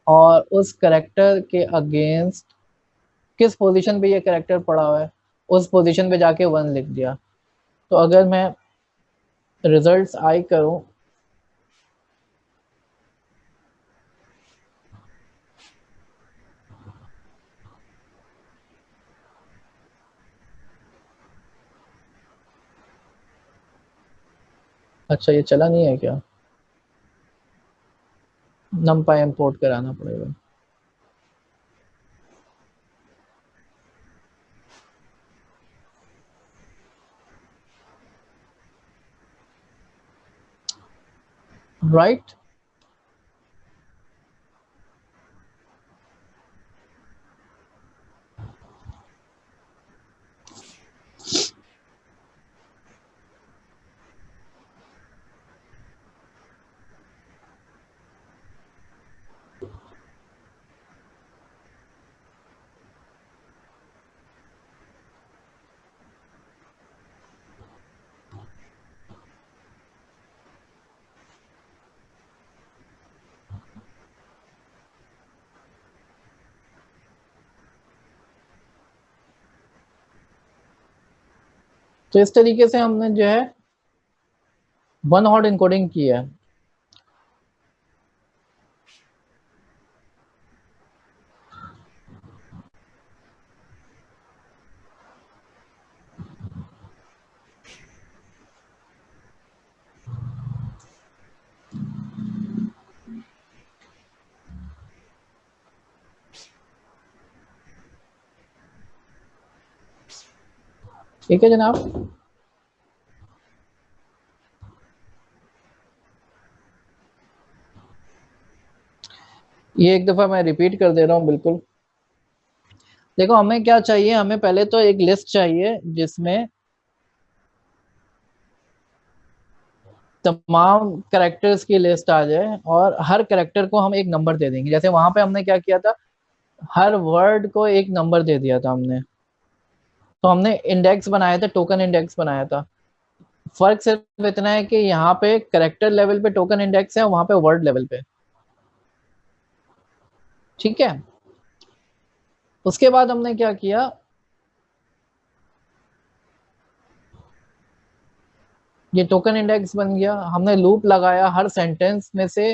और उस कैरेक्टर के अगेंस्ट किस पोजीशन पे ये कैरेक्टर पड़ा हुआ है उस पोजीशन पे जाके 1 लिख दिया। तो अगर मैं रिजल्ट्स आई करूं, अच्छा ये चला नहीं है क्या, numpy इंपोर्ट कराना पड़ेगा। राइट, तो इस तरीके से हमने जो है वन हॉट इनकोडिंग की है। ठीक है जनाब। ये एक दफ़ा मैं रिपीट कर दे रहा हूँ बिल्कुल। देखो हमें क्या चाहिए, हमें पहले तो एक लिस्ट चाहिए जिसमें तमाम कैरेक्टर्स की लिस्ट आ जाए और हर कैरेक्टर को हम एक नंबर दे देंगे। जैसे वहां पे हमने क्या किया था, हर वर्ड को एक नंबर दे दिया था हमने। तो हमने इंडेक्स बनाया था, टोकन इंडेक्स बनाया था। फर्क सिर्फ इतना है कि यहाँ पे कैरेक्टर लेवल पे टोकन इंडेक्स है, वहां पे वर्ड लेवल पे। ठीक है। उसके बाद हमने क्या किया, ये टोकन इंडेक्स बन गया। हमने लूप लगाया, हर सेंटेंस में से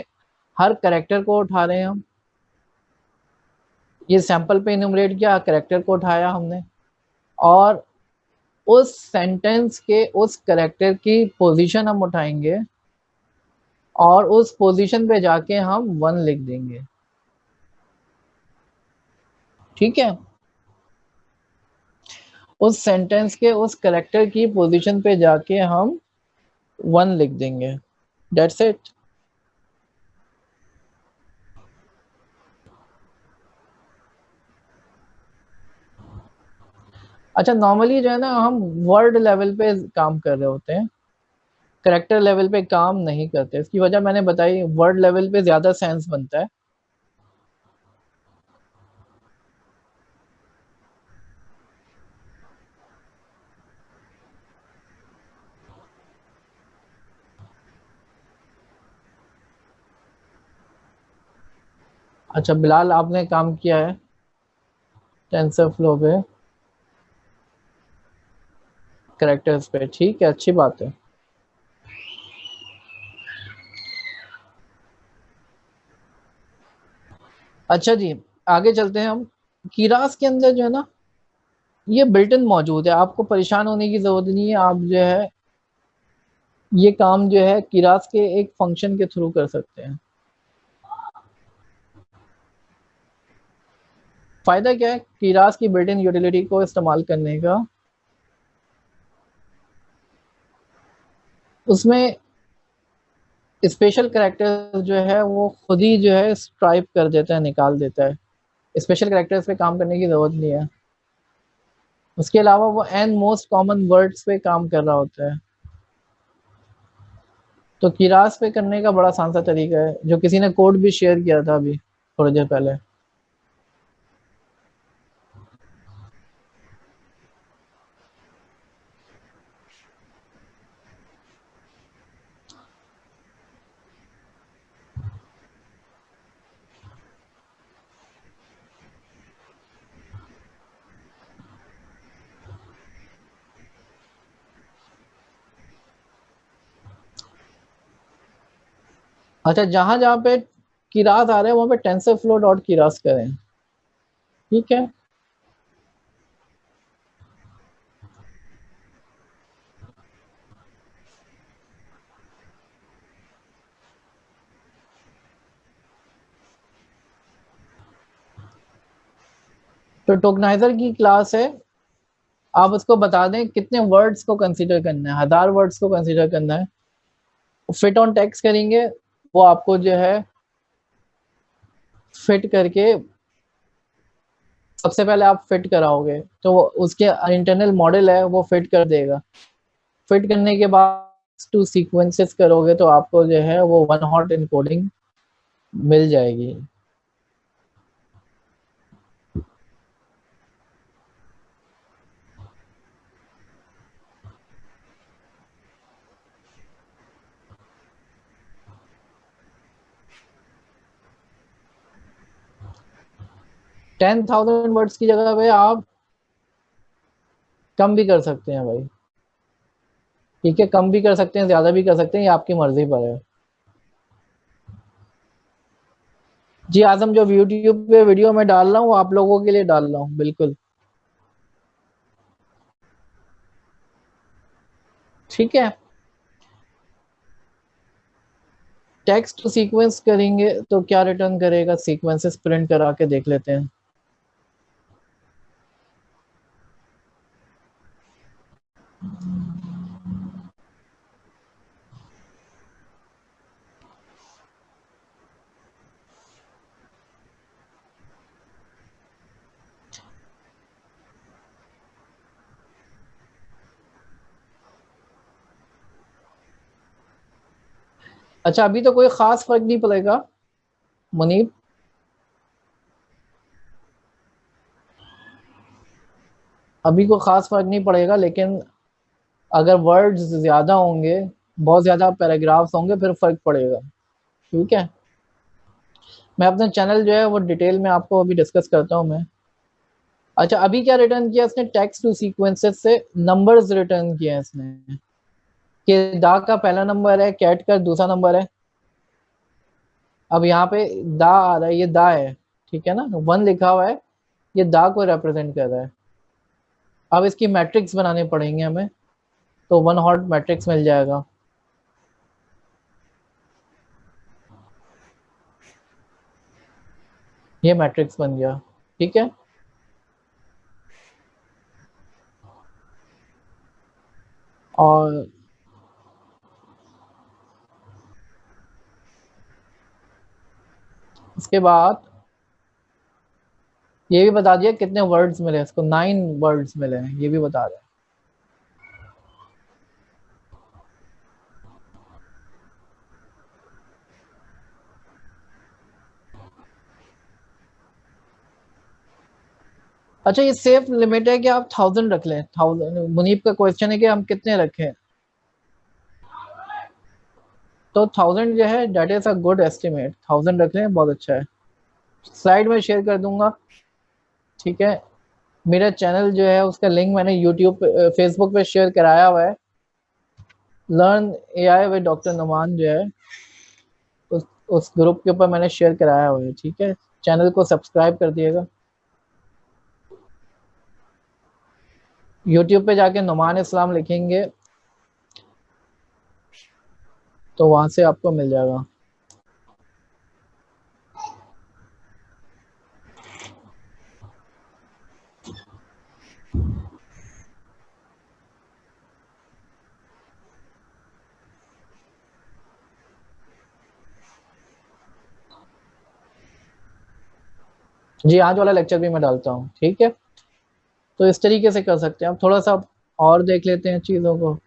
हर कैरेक्टर को उठा रहे हैं हम। ये सैंपल पे इन्यूमरेट किया, कैरेक्टर को उठाया हमने और उस सेंटेंस के उस कैरेक्टर की पोजीशन हम उठाएंगे और उस पोजीशन पे जाके हम 1 लिख देंगे। ठीक है। उस सेंटेंस के उस कैरेक्टर की पोजीशन पे जाके हम 1 लिख देंगे। That's it. अच्छा, नॉर्मली जो है ना हम वर्ड लेवल पे काम कर रहे होते हैं, कैरेक्टर लेवल पे काम नहीं करते। इसकी वजह मैंने बताई, वर्ड लेवल पे ज़्यादा सेंस बनता है। अच्छा बिलाल, आपने काम किया है टेंसरफ्लो पे, कैरेक्टर्स पे, ठीक है, अच्छी बात है। अच्छा जी, आगे चलते हैं हम। कीरास के अंदर जो है ना, ये बिल्ट इन मौजूद है, आपको परेशान होने की ज़रूरत नहीं है। आप जो है ये काम जो है कीरास के एक फंक्शन के थ्रू कर सकते हैं। फ़ायदा क्या है कीरास की बिल्ट इन यूटिलिटी को इस्तेमाल करने का, उसमें स्पेशल कैरेक्टर जो है वो खुद ही जो है स्ट्राइप कर देता है, निकाल देता है। स्पेशल कैरेक्टर्स पे काम करने की ज़रूरत नहीं है। उसके अलावा वो एन मोस्ट कॉमन वर्ड्स पे काम कर रहा होता है। तो कीरास पे करने का बड़ा आसान सा तरीका है, जो किसी ने कोड भी शेयर किया था अभी थोड़ी देर पहले। अच्छा, जहां जहां पे कीरास आ रहे हैं वहां पे टेंसरफ्लो डॉट कीरास करें। ठीक है। तो टोकनाइजर की क्लास है, आप उसको बता दें कितने वर्ड्स को कंसीडर करना है, 1000 वर्ड्स को कंसीडर करना है। फिट ऑन टेक्स्ट करेंगे, वो आपको जो है फिट करके, सबसे पहले आप फिट कराओगे तो उसके इंटरनल मॉडल है वो फिट कर देगा। फिट करने के बाद टू सीक्वेंसेस करोगे तो आपको जो है वो वन हॉट इनकोडिंग मिल जाएगी। टेन 10,000 वर्ड्स की जगह पे आप कम भी कर सकते हैं भाई। ठीक है, कम भी कर सकते हैं, ज़्यादा भी कर सकते हैं, ये आपकी मर्जी पर है। जी आजम, जो यूट्यूब पे वीडियो मैं डाल रहा हूँ आप लोगों के लिए डाल रहा हूँ, बिल्कुल ठीक है। टेक्स्ट टू सीक्वेंस करेंगे तो क्या रिटर्न करेगा, सीक्वेंसेस प्रिंट करा के देख लेते हैं। अच्छा, अभी तो कोई खास फर्क नहीं पड़ेगा मुनीब, अभी कोई खास फर्क नहीं पड़ेगा, लेकिन अगर वर्ड्स ज़्यादा होंगे, बहुत ज़्यादा पैराग्राफ्स होंगे, फिर फ़र्क पड़ेगा। ठीक है, मैं अपना चैनल जो है वो डिटेल में आपको अभी डिस्कस करता हूँ मैं। अच्छा, अभी क्या रिटर्न किया इसने, टेक्स्ट टू सीक्वेंसेस से नंबर्स रिटर्न किया है इसने, कि दा का पहला नंबर है, कैट का दूसरा नंबर है। अब यहाँ पे दा आ रहा है, ये दा है, ठीक है ना, 1 लिखा हुआ है, ये दा को रिप्रेजेंट कर रहा है। अब इसकी मैट्रिक्स बनाने पड़ेंगे हमें, तो 1 हॉट मैट्रिक्स मिल जाएगा। ये मैट्रिक्स बन गया, ठीक है। और इसके बाद ये भी बता दिया कितने वर्ड्स मिले इसको, 9 वर्ड्स मिले हैं, ये भी बता दें। अच्छा, ये सेफ लिमिट है कि आप 1000 रख लें, 1000। मुनीब का क्वेश्चन है कि हम कितने रखें, तो 1000 जो है that is a good estimate, 1000 रख लें, बहुत अच्छा है। स्लाइड में शेयर कर दूंगा, ठीक है। मेरा चैनल जो है उसका लिंक मैंने यूट्यूब फेसबुक पे शेयर कराया हुआ है, learn AI with doctor Numan जो है, उस ग्रुप के ऊपर मैंने शेयर कराया हुआ है, ठीक है। चैनल को सब्सक्राइब कर दिएगा। यूट्यूब पे जाके नुमान इस्लाम लिखेंगे तो वहां से आपको मिल जाएगा। जी, आज वाला लेक्चर भी मैं डालता हूँ, ठीक है। तो इस तरीके से कर सकते हैं। अब थोड़ा सा और देख लेते हैं चीज़ों को।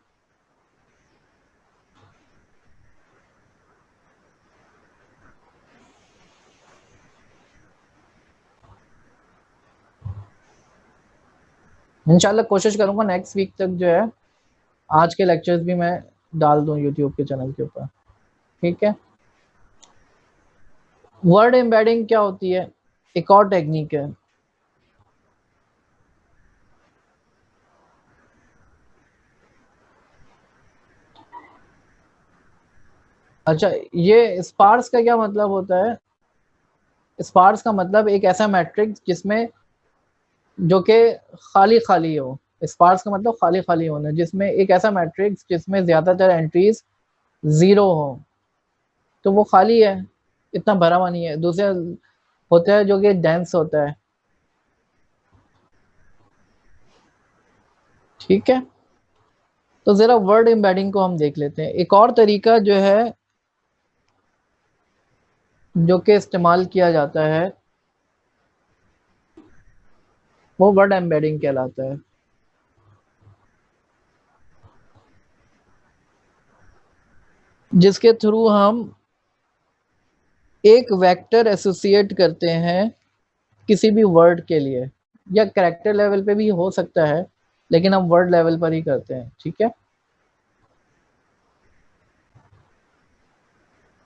इंशाल्लाह कोशिश करूंगा नेक्स्ट वीक तक जो है आज के लेक्चर्स भी मैं डाल दूं यूट्यूब के चैनल के ऊपर, ठीक है। वर्ड एम्बेडिंग क्या होती है, एक और टेक्निक है। अच्छा, ये स्पार्स का क्या मतलब होता है, स्पार्स का मतलब एक ऐसा मैट्रिक्स जिसमें जो कि खाली खाली हो। स्पार्स का मतलब खाली खाली होना, जिसमें एक ऐसा मैट्रिक्स जिसमें ज़्यादातर एंट्रीज 0 हो, तो वो खाली है, इतना भरा हुआ नहीं है। दूसरे होता है जो कि डेंस होता है, ठीक है। तो ज़रा वर्ड एम्बेडिंग को हम देख लेते हैं। एक और तरीका जो है जो कि इस्तेमाल किया जाता है वो वर्ड एम्बेडिंग कहलाता है, जिसके थ्रू हम एक वेक्टर एसोसिएट करते हैं किसी भी वर्ड के लिए, या कैरेक्टर लेवल पे भी हो सकता है, लेकिन हम वर्ड लेवल पर ही करते हैं, ठीक है।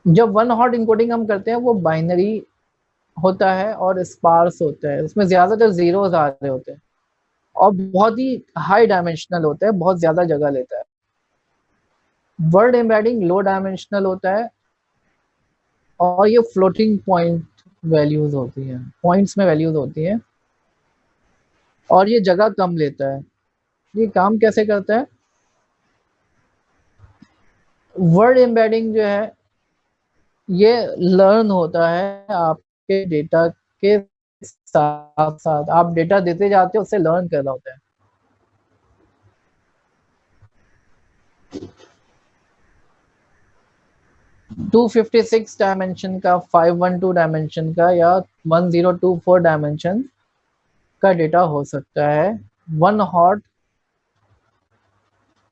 जब 1 हॉट इनकोडिंग हम करते हैं वो बाइनरी होता है और स्पार्स होता है, उसमें ज़्यादातर जीरोस आ रहे होते हैं और बहुत ही हाई डायमेंशनल होता है, बहुत ज़्यादा जगह लेता है। वर्ड एम्बेडिंग लो डायमेंशनल होता है और ये फ्लोटिंग पॉइंट वैल्यूज होती हैं, पॉइंट्स में वैल्यूज होती हैं और ये जगह कम लेता है। ये काम कैसे करता है? वर्ड एम्बेडिंग जो है ये लर्न होता है आपके डेटा के साथ साथ, आप डेटा देते जाते हो उससे लर्न कर रहा होता है। टू 256 डायमेंशन का, 512 डायमेंशन का या 1024 डायमेंशन का डेटा हो सकता है। वन हॉट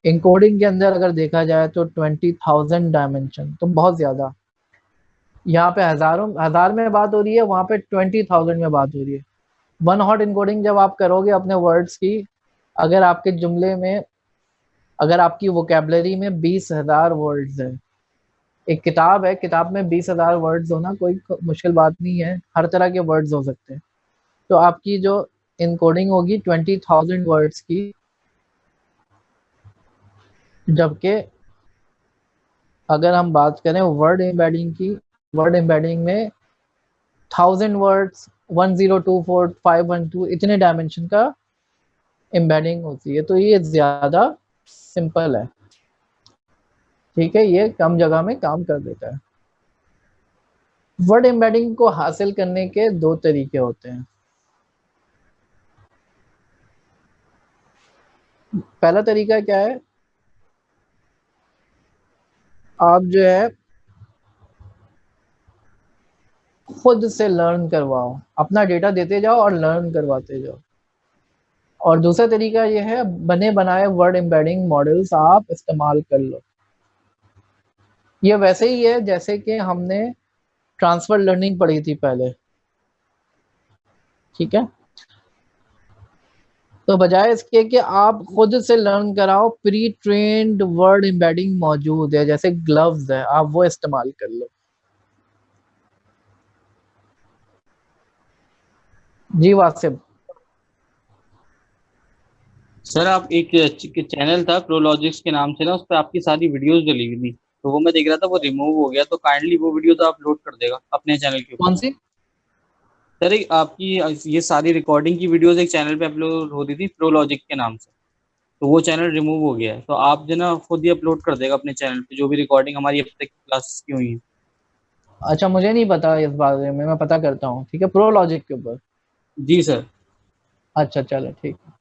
इनकोडिंग के अंदर अगर देखा जाए तो 20,000 डायमेंशन, तो बहुत ज्यादा। यहाँ पे हजार में बात हो रही है, वहां पे 20,000 में बात हो रही है। वन हॉट इनकोडिंग जब आप करोगे अपने वर्ड्स की, अगर आपके जुमले में, अगर आपकी वोकेबलरी में 20,000 वर्ड्स है, एक किताब है, किताब में 20,000 वर्ड्स होना कोई मुश्किल बात नहीं है, हर तरह के वर्ड्स हो सकते हैं। तो आपकी जो इनकोडिंग होगी 20,000 वर्ड्स की, जबकि अगर हम बात करें वर्ड एम्बेडिंग की, वर्ड एम्बेडिंग में 1000 वर्ड्स, 1024, 512 इतने डायमेंशन का एम्बेडिंग होती है। तो ये ज्यादा सिंपल है, ठीक है, ये कम जगह में काम कर देता है। वर्ड एम्बेडिंग को हासिल करने के दो तरीके होते हैं। पहला तरीका क्या है, आप जो है खुद से लर्न करवाओ, अपना डेटा देते जाओ और लर्न करवाते जाओ। और दूसरा तरीका ये है बने बनाए वर्ड एम्बेडिंग मॉडल्स आप इस्तेमाल कर लो। ये वैसे ही है जैसे कि हमने ट्रांसफर लर्निंग पढ़ी थी पहले, ठीक है। तो बजाय इसके कि आप खुद से लर्न कराओ, प्री ट्रेन्ड वर्ड एम्बेडिंग मौजूद है, जैसे ग्लव्स है, आप वो इस्तेमाल कर लो। जी वासिब। सर आप एक चैनल था प्रोलॉजिक्स के नाम से ना, उस पर आपकी सारी वीडियोस डली हुई थी, तो वो मैं देख रहा था, वो रिमूव हो गया, तो काइंडली वो वीडियो तो आप अपलोड कर देगा अपने चैनल के ऊपर। कौन सी? सर एक आपकी ये सारी रिकॉर्डिंग की वीडियोस एक चैनल पे अपलोड होती थी प्रोलॉजिक के नाम से, तो वो चैनल रिमूव हो गया है, तो आप जो ना खुद ही अपलोड कर देगा अपने चैनल पे जो भी रिकॉर्डिंग हमारी अब तक क्लासेस की हुई है। अच्छा, मुझे नहीं पता इस बारे में, मैं पता करता हूँ, ठीक है, प्रो लॉजिक के ऊपर। जी सर। अच्छा चलो ठीक है।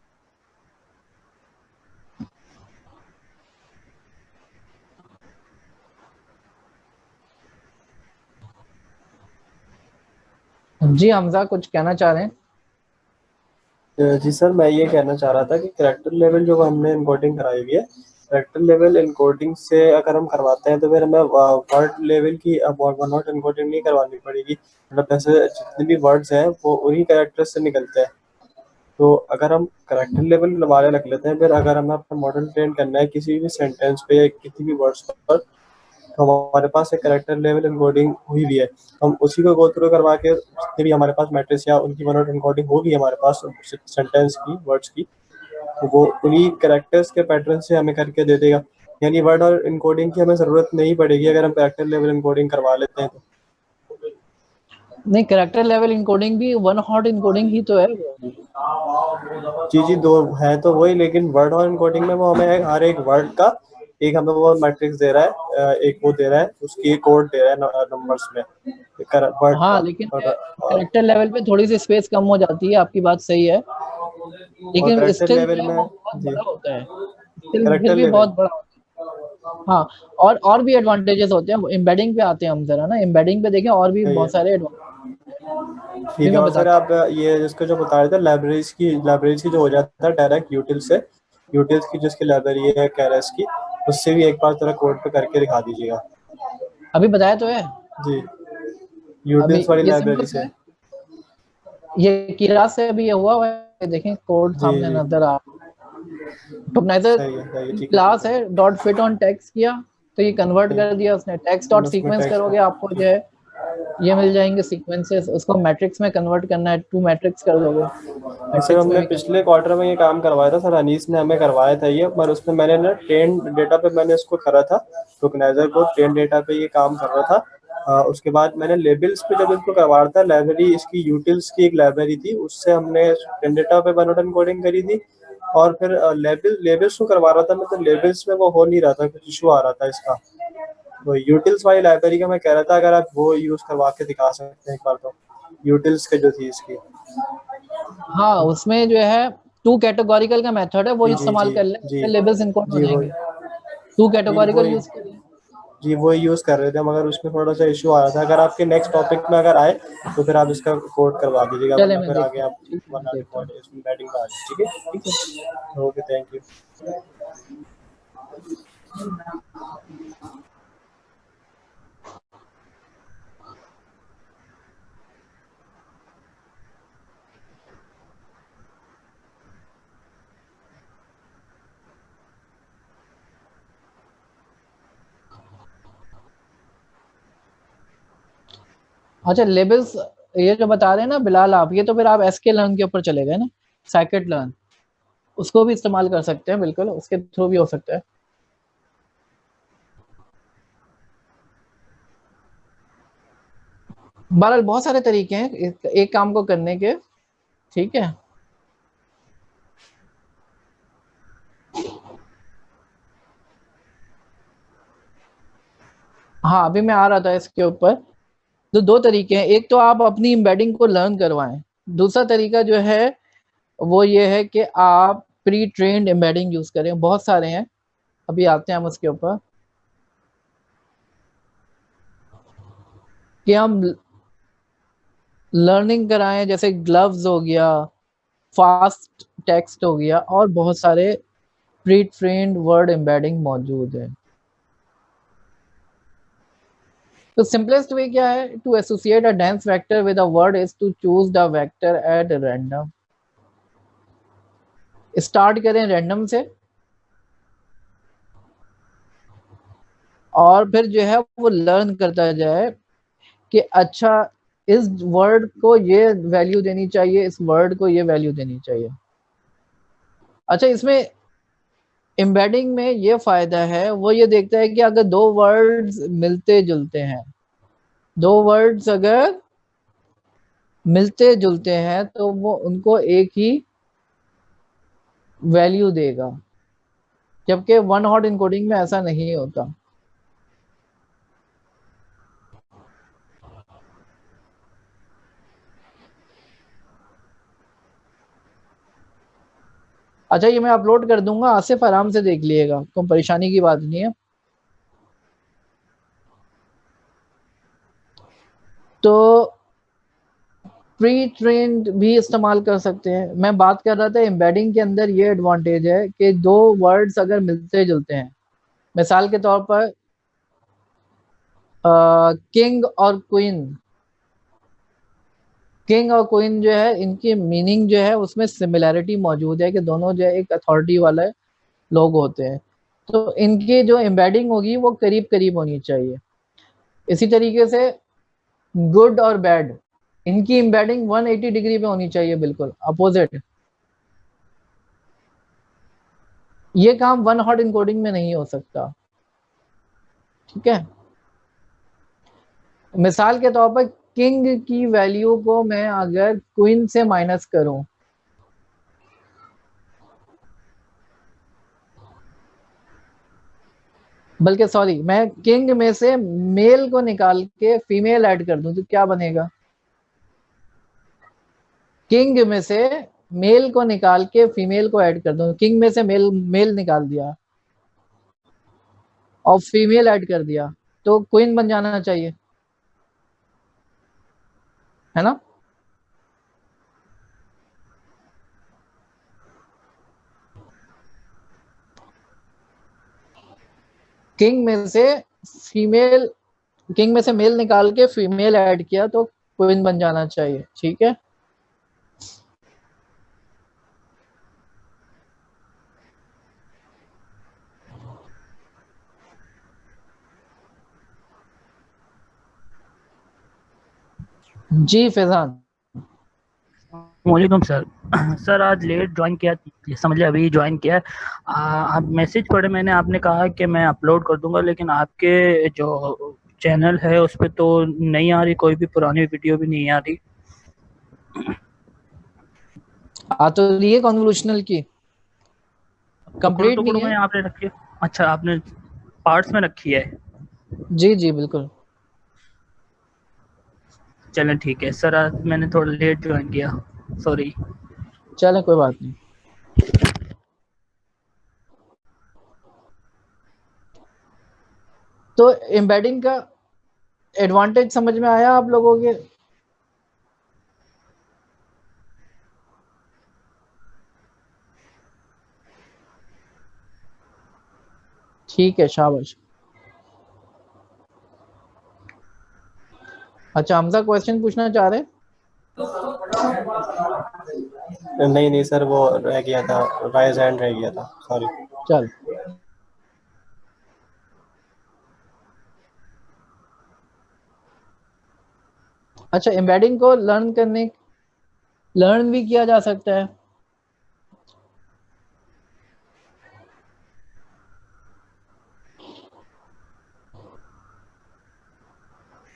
जी हमजा कुछ कहना चाह रहे हैं? जी सर, मैं ये कहना चाह रहा था कि करेक्टर लेवल जो हमने इनकोडिंग कराई हुई है, करेक्टर लेवल इनकोडिंग से अगर हम करवाते हैं तो फिर हमें वर्ड लेवल की वन नॉट इनकोडिंग नहीं करवानी पड़ेगी। मतलब जैसे जितने भी वर्ड्स हैं वो उन्हीं कैरेक्टर से निकलते हैं। तो अगर हम करेक्टर लेवल वाले रख लेते हैं, फिर अगर हमें अपना मॉडल ट्रेन करना है किसी भी सेंटेंस पे या किसी भी वर्ड्स पर, तो हमारे पास एक करेक्टर लेवल इनकोडिंग हुई भी है, हम उसी को गो थ्रू करवा के जितने भी हमारे पास मैट्रिक्स या उनकी वन इनकोडिंग होगी हमारे पास सेंटेंस की, वर्ड्स की, तो वो उन्हीं करेक्टर्स के पैटर्न से हमें करके दे देगा। यानी वर्ड और इनकोडिंग की हमें ज़रूरत नहीं पड़ेगी अगर हम करेक्टर लेवल इनकोडिंग करवा लेते हैं तो। नहीं, करेक्टर लेवल इनकोडिंग भी वन हॉट इनकोडिंग ही तो है। जी दो है तो वही, लेकिन वर्ड और इनकोडिंग में वो हमें हर एक वर्ड का एक हमें वो मैट्रिक्स दे रहा है, एक वो दे रहा है, उसकी एक कोड दे रहा है नंबर्स में वर्ड हाँ, का। लेकिन करेक्टर लेवल पे थोड़ी सी स्पेस कम हो जाती है, आपकी बात सही है, लेकिन स्टिल लेवल में बहुत बड़ा होता है, करेक्टर भी बहुत बड़ा होता है। हाँ, और भी एडवांटेजेस होते हैं। एम्बेडिंग पे आते हैं हम जरा ना, एम्बेडिंग पे देखें और भी बहुत सारे ठीक है। और सर आप ये जिसको जो बता रहे थे लाइब्रेरीज की जो हो जाता है डायरेक्ट यूटिल्स की जिसकी लाइब्रेरी है कैरस की, उससे भी एक बार जरा कोड पे करके दिखा दीजिएगा। अभी बताया तो है जी, यूटिल्स वाली लाइब्रेरी से। ये कीरा से अभी ये हुआ है, देखें कोड सामने नजर आ, टोकनाइजर क्लास है, डॉट फिट ऑन टेक्स्ट किया तो ये कन्वर्ट कर दिया उसने, टेक्स्ट डॉट सीक्वेंस करोगे आपको जो है ये मिल जाएंगे सीक्वेंसेस, उसको मैट्रिक्स में कन्वर्ट करना है, 2 मैट्रिक्स कर दोगे। सर हमने पिछले क्वार्टर में ये काम करवाया था सर, अनीस ने हमें करवाया था ये, पर उसमें मैंने ना ट्रेन डेटा पे मैंने इसको करा था, टोकनाइजर को ट्रेन डेटा पे ये काम कर रहा था। उसके बाद मैंने लेबल्स पे जब इसको करवा रहा था, लाइब्रेरी इसकी यूटिल्स की एक लाइब्रेरी थी, उससे हमने ट्रेन डेटा पे वन एन्कोडिंग करी थी। और फिर लेबल्स को करवा रहा था मैं, तो लेबल्स में वो हो नहीं रहा था, कुछ इशू आ रहा था इसका। तो यूटिल्स वाली लाइब्रेरी का मैं कह रहा था अगर आप वो यूज करवा के दिखा सकते हैं एक बार, तो यूटिल्स के जो थी इसकी। हाँ, उसमें जो है 2 कैटेगोरिकल का मेथड है, वो जी इस्तेमाल जी कर ले, जी लेबल्स इनकोड हो जी वो जाएंगे। 2 जी कैटेगोरिकल वो यूज कर ले। जी वो यूज कर रहे थे, मगर उसमें थोड़ा सा इशू आ रहा था। अगर आपके नेक्स्ट टॉपिक में अगर आए तो फिर आप इसका कोड करवा दीजिएगा, चले वरना मैं फिर आगे देखता हूँ, आप ठीक है, मैं वरना देखता हूँ। रिकॉर्ड इसमें बैटिंग पे आ जाए। ठीक है, ओके, थैंक यू। अच्छा, लेबल्स ये जो बता रहे हैं ना बिलाल आप, ये तो फिर आप एसके लर्न के ऊपर चले गए ना, साइकिट लर्न, उसको भी इस्तेमाल कर सकते हैं, बिल्कुल उसके थ्रू भी हो सकता है। बहरहाल बहुत सारे तरीके हैं एक काम को करने के, ठीक है। हाँ, अभी मैं आ रहा था इसके ऊपर। तो 2 तरीके हैं, एक तो आप अपनी एम्बेडिंग को लर्न करवाएं, दूसरा तरीका जो है वो ये है कि आप प्री ट्रेन्ड एम्बेडिंग यूज करें। बहुत सारे हैं, अभी आते हैं हम उसके ऊपर कि हम लर्निंग कराएं, जैसे ग्लव्स हो गया, फास्ट टेक्स्ट हो गया, और बहुत सारे प्री ट्रेन्ड वर्ड एम्बेडिंग मौजूद है। तो सिंपलेस्ट वे क्या है to associate a dense vector with a word is to choose the vector at random. Start करें रैंडम से, और फिर जो है वो लर्न करता जाए कि अच्छा इस वर्ड को ये वैल्यू देनी चाहिए, इस वर्ड को ये वैल्यू देनी चाहिए। अच्छा, इसमें एम्बेडिंग में ये फायदा है, वो ये देखता है कि अगर 2 वर्ड्स मिलते जुलते हैं, 2 वर्ड्स अगर मिलते जुलते हैं तो वो उनको एक ही वैल्यू देगा, जबकि वन हॉट इनकोडिंग में ऐसा नहीं होता। अच्छा, ये मैं अपलोड कर दूंगा, आसिफ आराम से देख लिएगा, कोई परेशानी की बात नहीं है। तो प्री ट्रेन्ड भी इस्तेमाल कर सकते हैं। मैं बात कर रहा था एम्बेडिंग के अंदर ये एडवांटेज है कि 2 वर्ड्स अगर मिलते जुलते हैं, मिसाल के तौर पर किंग और क्वीन, किंग और क्वीन जो है इनकी मीनिंग जो है उसमें सिमिलैरिटी मौजूद है कि दोनों जो है एक अथॉरिटी वाले लोग होते हैं, तो इनकी जो एम्बेडिंग होगी वो करीब करीब होनी चाहिए। इसी तरीके से गुड और बैड, इनकी एम्बेडिंग 180 डिग्री पे होनी चाहिए, बिल्कुल अपोजिट। ये काम वन हॉट इनकोडिंग में नहीं हो सकता, ठीक है। मिसाल के तौर पर किंग की वैल्यू को मैं अगर क्वीन से माइनस करूं, बल्कि सॉरी, मैं किंग में से मेल को निकाल के फीमेल ऐड कर दूं तो क्या बनेगा? किंग में से मेल को निकाल के फीमेल को ऐड कर दूं, किंग में से मेल मेल निकाल दिया और फीमेल ऐड कर दिया, तो क्वीन बन जाना चाहिए, है ना। किंग में से फीमेल, किंग में से मेल निकाल के फीमेल ऐड किया तो क्वीन बन जाना चाहिए, ठीक है। जी फैजान। वालेकुम सर। सर आज लेट ज्वाइन किया, समझ लिया अभी ज्वाइन किया। आप मैसेज पढ़े मैंने, आपने कहा कि मैं अपलोड कर दूंगा, लेकिन आपके जो चैनल है उस पर तो नहीं आ रही, कोई भी पुरानी वीडियो भी नहीं आ रही। तो ये कन्वोल्यूशनल की कंप्लीट नहीं है। में आपने रखी है? अच्छा, आपने पार्ट्स में रखी है। जी जी बिल्कुल। चलें ठीक है सर, आज मैंने थोड़ा लेट ज्वाइन किया, सॉरी। चलें कोई बात नहीं। तो एम्बेडिंग का एडवांटेज समझ में आया आप लोगों के? ठीक है, शाबाश। अच्छा, हमजा क्वेश्चन पूछना चाह रहे? नहीं सर, वो रह गया था, राइज हैंड रह गया था, सॉरी। चल अच्छा, एम्बेडिंग को लर्न भी किया जा सकता है।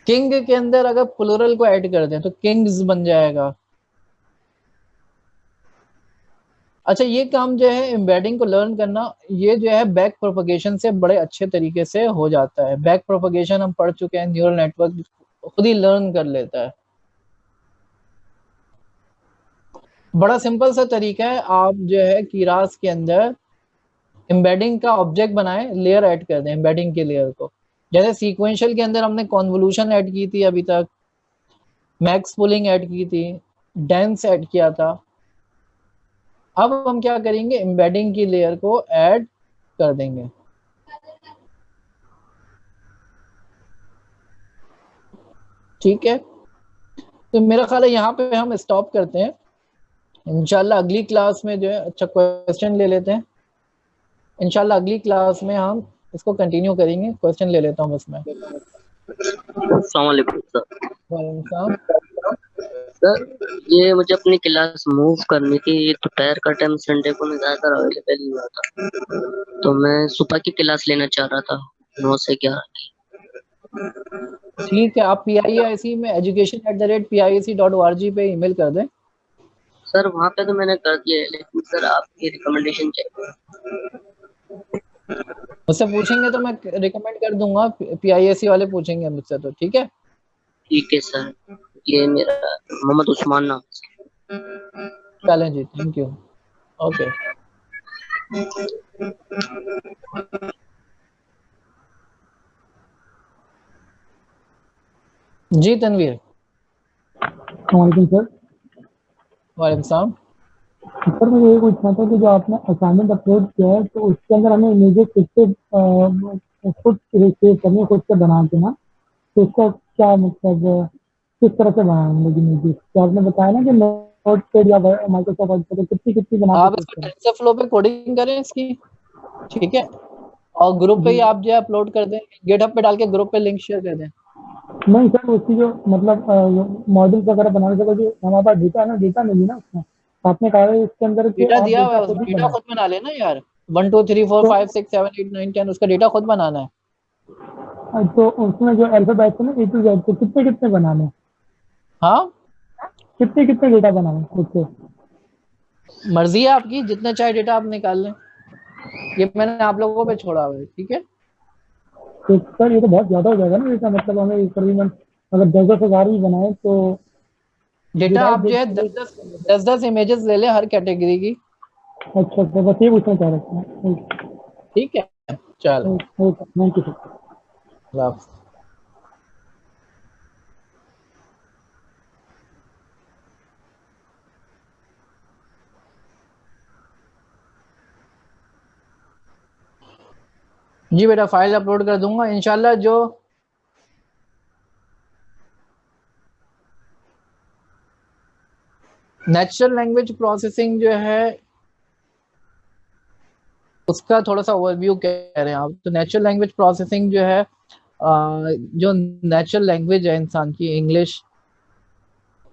किंग के अंदर अगर प्लूरल को ऐड कर दें तो किंग्स बन जाएगा। अच्छा, ये काम जो है एम्बेडिंग को लर्न करना, ये जो है बैक प्रोपगेशन से बड़े अच्छे तरीके से हो जाता है। बैक प्रोपगेशन हम पढ़ चुके हैं, न्यूरल नेटवर्क खुद ही लर्न कर लेता है। बड़ा सिंपल सा तरीका है, आप जो है कीरास के अंदर एम्बेडिंग का ऑब्जेक्ट बनाएं, लेयर ऐड कर दें एम्बेडिंग के लेयर को। जैसे सीक्वेंशियल के अंदर हमने कॉन्वोल्यूशन ऐड की थी, अभी तक मैक्स पुलिंग ऐड की थी, डेंस ऐड किया था। अब हम क्या करेंगे, एम्बेडिंग की लेयर को ऐड कर देंगे। ठीक है, तो मेरा ख्याल है यहाँ पे हम स्टॉप करते हैं। इंशाल्लाह अगली क्लास में जो है, अच्छा क्वेश्चन ले लेते हैं। इंशाल्लाह अगली क्लास में हम इसको कंटिन्यू करेंगे। क्वेश्चन ले लेता हूँ बस मैं। अस्सलाम वालेकुम सर। वालेकुम सलाम। सर ये मुझे अपनी क्लास मूव करनी थी, दोपहर का टाइम संडे को मैं ज्यादातर अवेलेबल नहीं होता, तो मैं सुबह की क्लास लेना चाह रहा था 9 से 11 की। ठीक है, आप PIAC में education@piac.org पे ईमेल कर दें। सर वहाँ पे तो मैंने कर दिया है, लेकिन सर आपकी रिकमेंडेशन चाहिए। मुझसे पूछेंगे तो मैं रिकमेंड कर दूंगा, PIAC वाले पूछेंगे मुझसे तो। ठीक है, ठीक है सर, ये मेरा मोहम्मद उस्मान नाम। चलें जी, थैंक यू, ओके। जी तनवीर। वालेकुम सर। वालेकुम सलाम। सर मुझे ये पूछना था कि जो आपने असाइनमेंट अपलोड किया है, तो उसके अंदर हमें इमेजेस खुद सेव करनी है, खुद से बना के ना, तो उसका क्या मतलब, किस तरह से बनाएंगे इमेजेस? तो आपने बताया ना कि नोटपैड या माइक्रोसॉफ्ट वर्ड पर कितनी बना आप इसको टेंसरफ्लो पे कोडिंग करें इसकी, ठीक है, और ग्रुप पे ही आप जो है अपलोड कर दें, गिटहब पे डाल के ग्रुप पे लिंक शेयर कर दें। नहीं सर, उसकी जो मतलब मॉडल्स वगैरह बनाने से जो हमारे पास डेटा है ना, डेटा नहीं है ना उसमें। आपने कहा है इसके अंदर डेटा दिया हुआ है, डेटा खुद बना लेना यार। 1 2 3 4 5 6 7 8 9 10 उसका डेटा खुद बनाना है। तो उसमें जो अल्फाबेट है ना, A to Z, तो कितने बनाने हैं? हाँ, कितने डेटा बनाने खुद से? मर्जी है आपकी, जितना चाहे डेटा आप निकाल लें, ये मैंने आप लोगों पे छोड़ा हुआ है। ठीक है, तो सर ये तो बहुत ज्यादा हो जाएगा ना डेटा, मतलब हमें तकरीबन अगर 10,000 भी बनाए तो डेटा आप जो है 10 इमेजेस ले लें हर कैटेगरी की। अच्छा, तो बस ये पूछना चाह रहा था। ठीक है, चलो, थैंक यू सर। जी बेटा, फाइल अपलोड कर दूंगा इंशाल्लाह। जो नेचुरल लैंग्वेज प्रोसेसिंग जो है उसका थोड़ा सा ओवरव्यू कह रहे हैं आप, तो नेचुरल लैंग्वेज प्रोसेसिंग जो है, जो नेचुरल लैंग्वेज है इंसान की, इंग्लिश,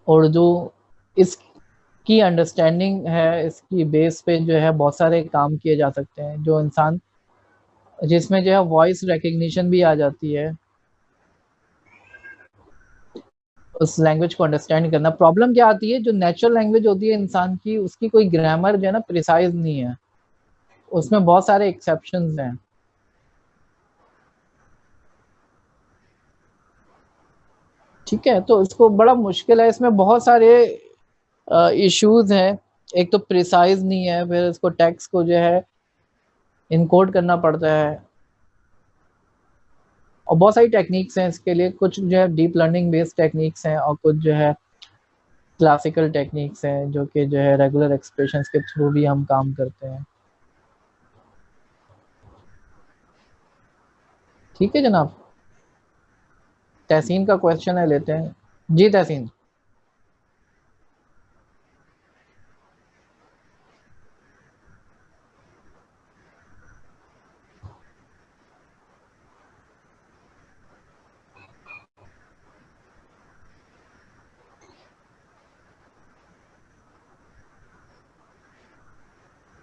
उर्दू इसकी अंडरस्टैंडिंग है, इसकी बेस पे जो है बहुत सारे काम किए जा सकते हैं, जो इंसान जिसमें जो है वॉइस रिकग्निशन भी आ जाती है, उस लैंग्वेज को अंडरस्टैंड करना। प्रॉब्लम क्या आती है, जो नेचुरल लैंग्वेज होती है इंसान की, उसकी कोई ग्रामर जो है ना प्रिसाइज नहीं है, उसमें बहुत सारे एक्सेप्शंस हैं। ठीक है, तो इसको बड़ा मुश्किल है, इसमें बहुत सारे इश्यूज हैं। एक तो प्रिसाइज नहीं है, फिर इसको टेक्स्ट को जो है इनकोड करना पड़ता है, और बहुत सारी टेक्निक्स हैं इसके लिए। कुछ जो है डीप लर्निंग बेस्ड टेक्निक्स हैं, और कुछ जो है क्लासिकल टेक्निक्स हैं, जो कि जो है रेगुलर एक्सप्रेशंस के थ्रू भी हम काम करते हैं। ठीक है जनाब, तहसीन का क्वेश्चन है, लेते हैं जी। तहसीन,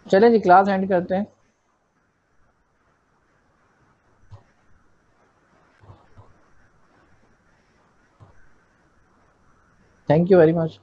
चलें जी क्लास एंड करते हैं। Thank you very much.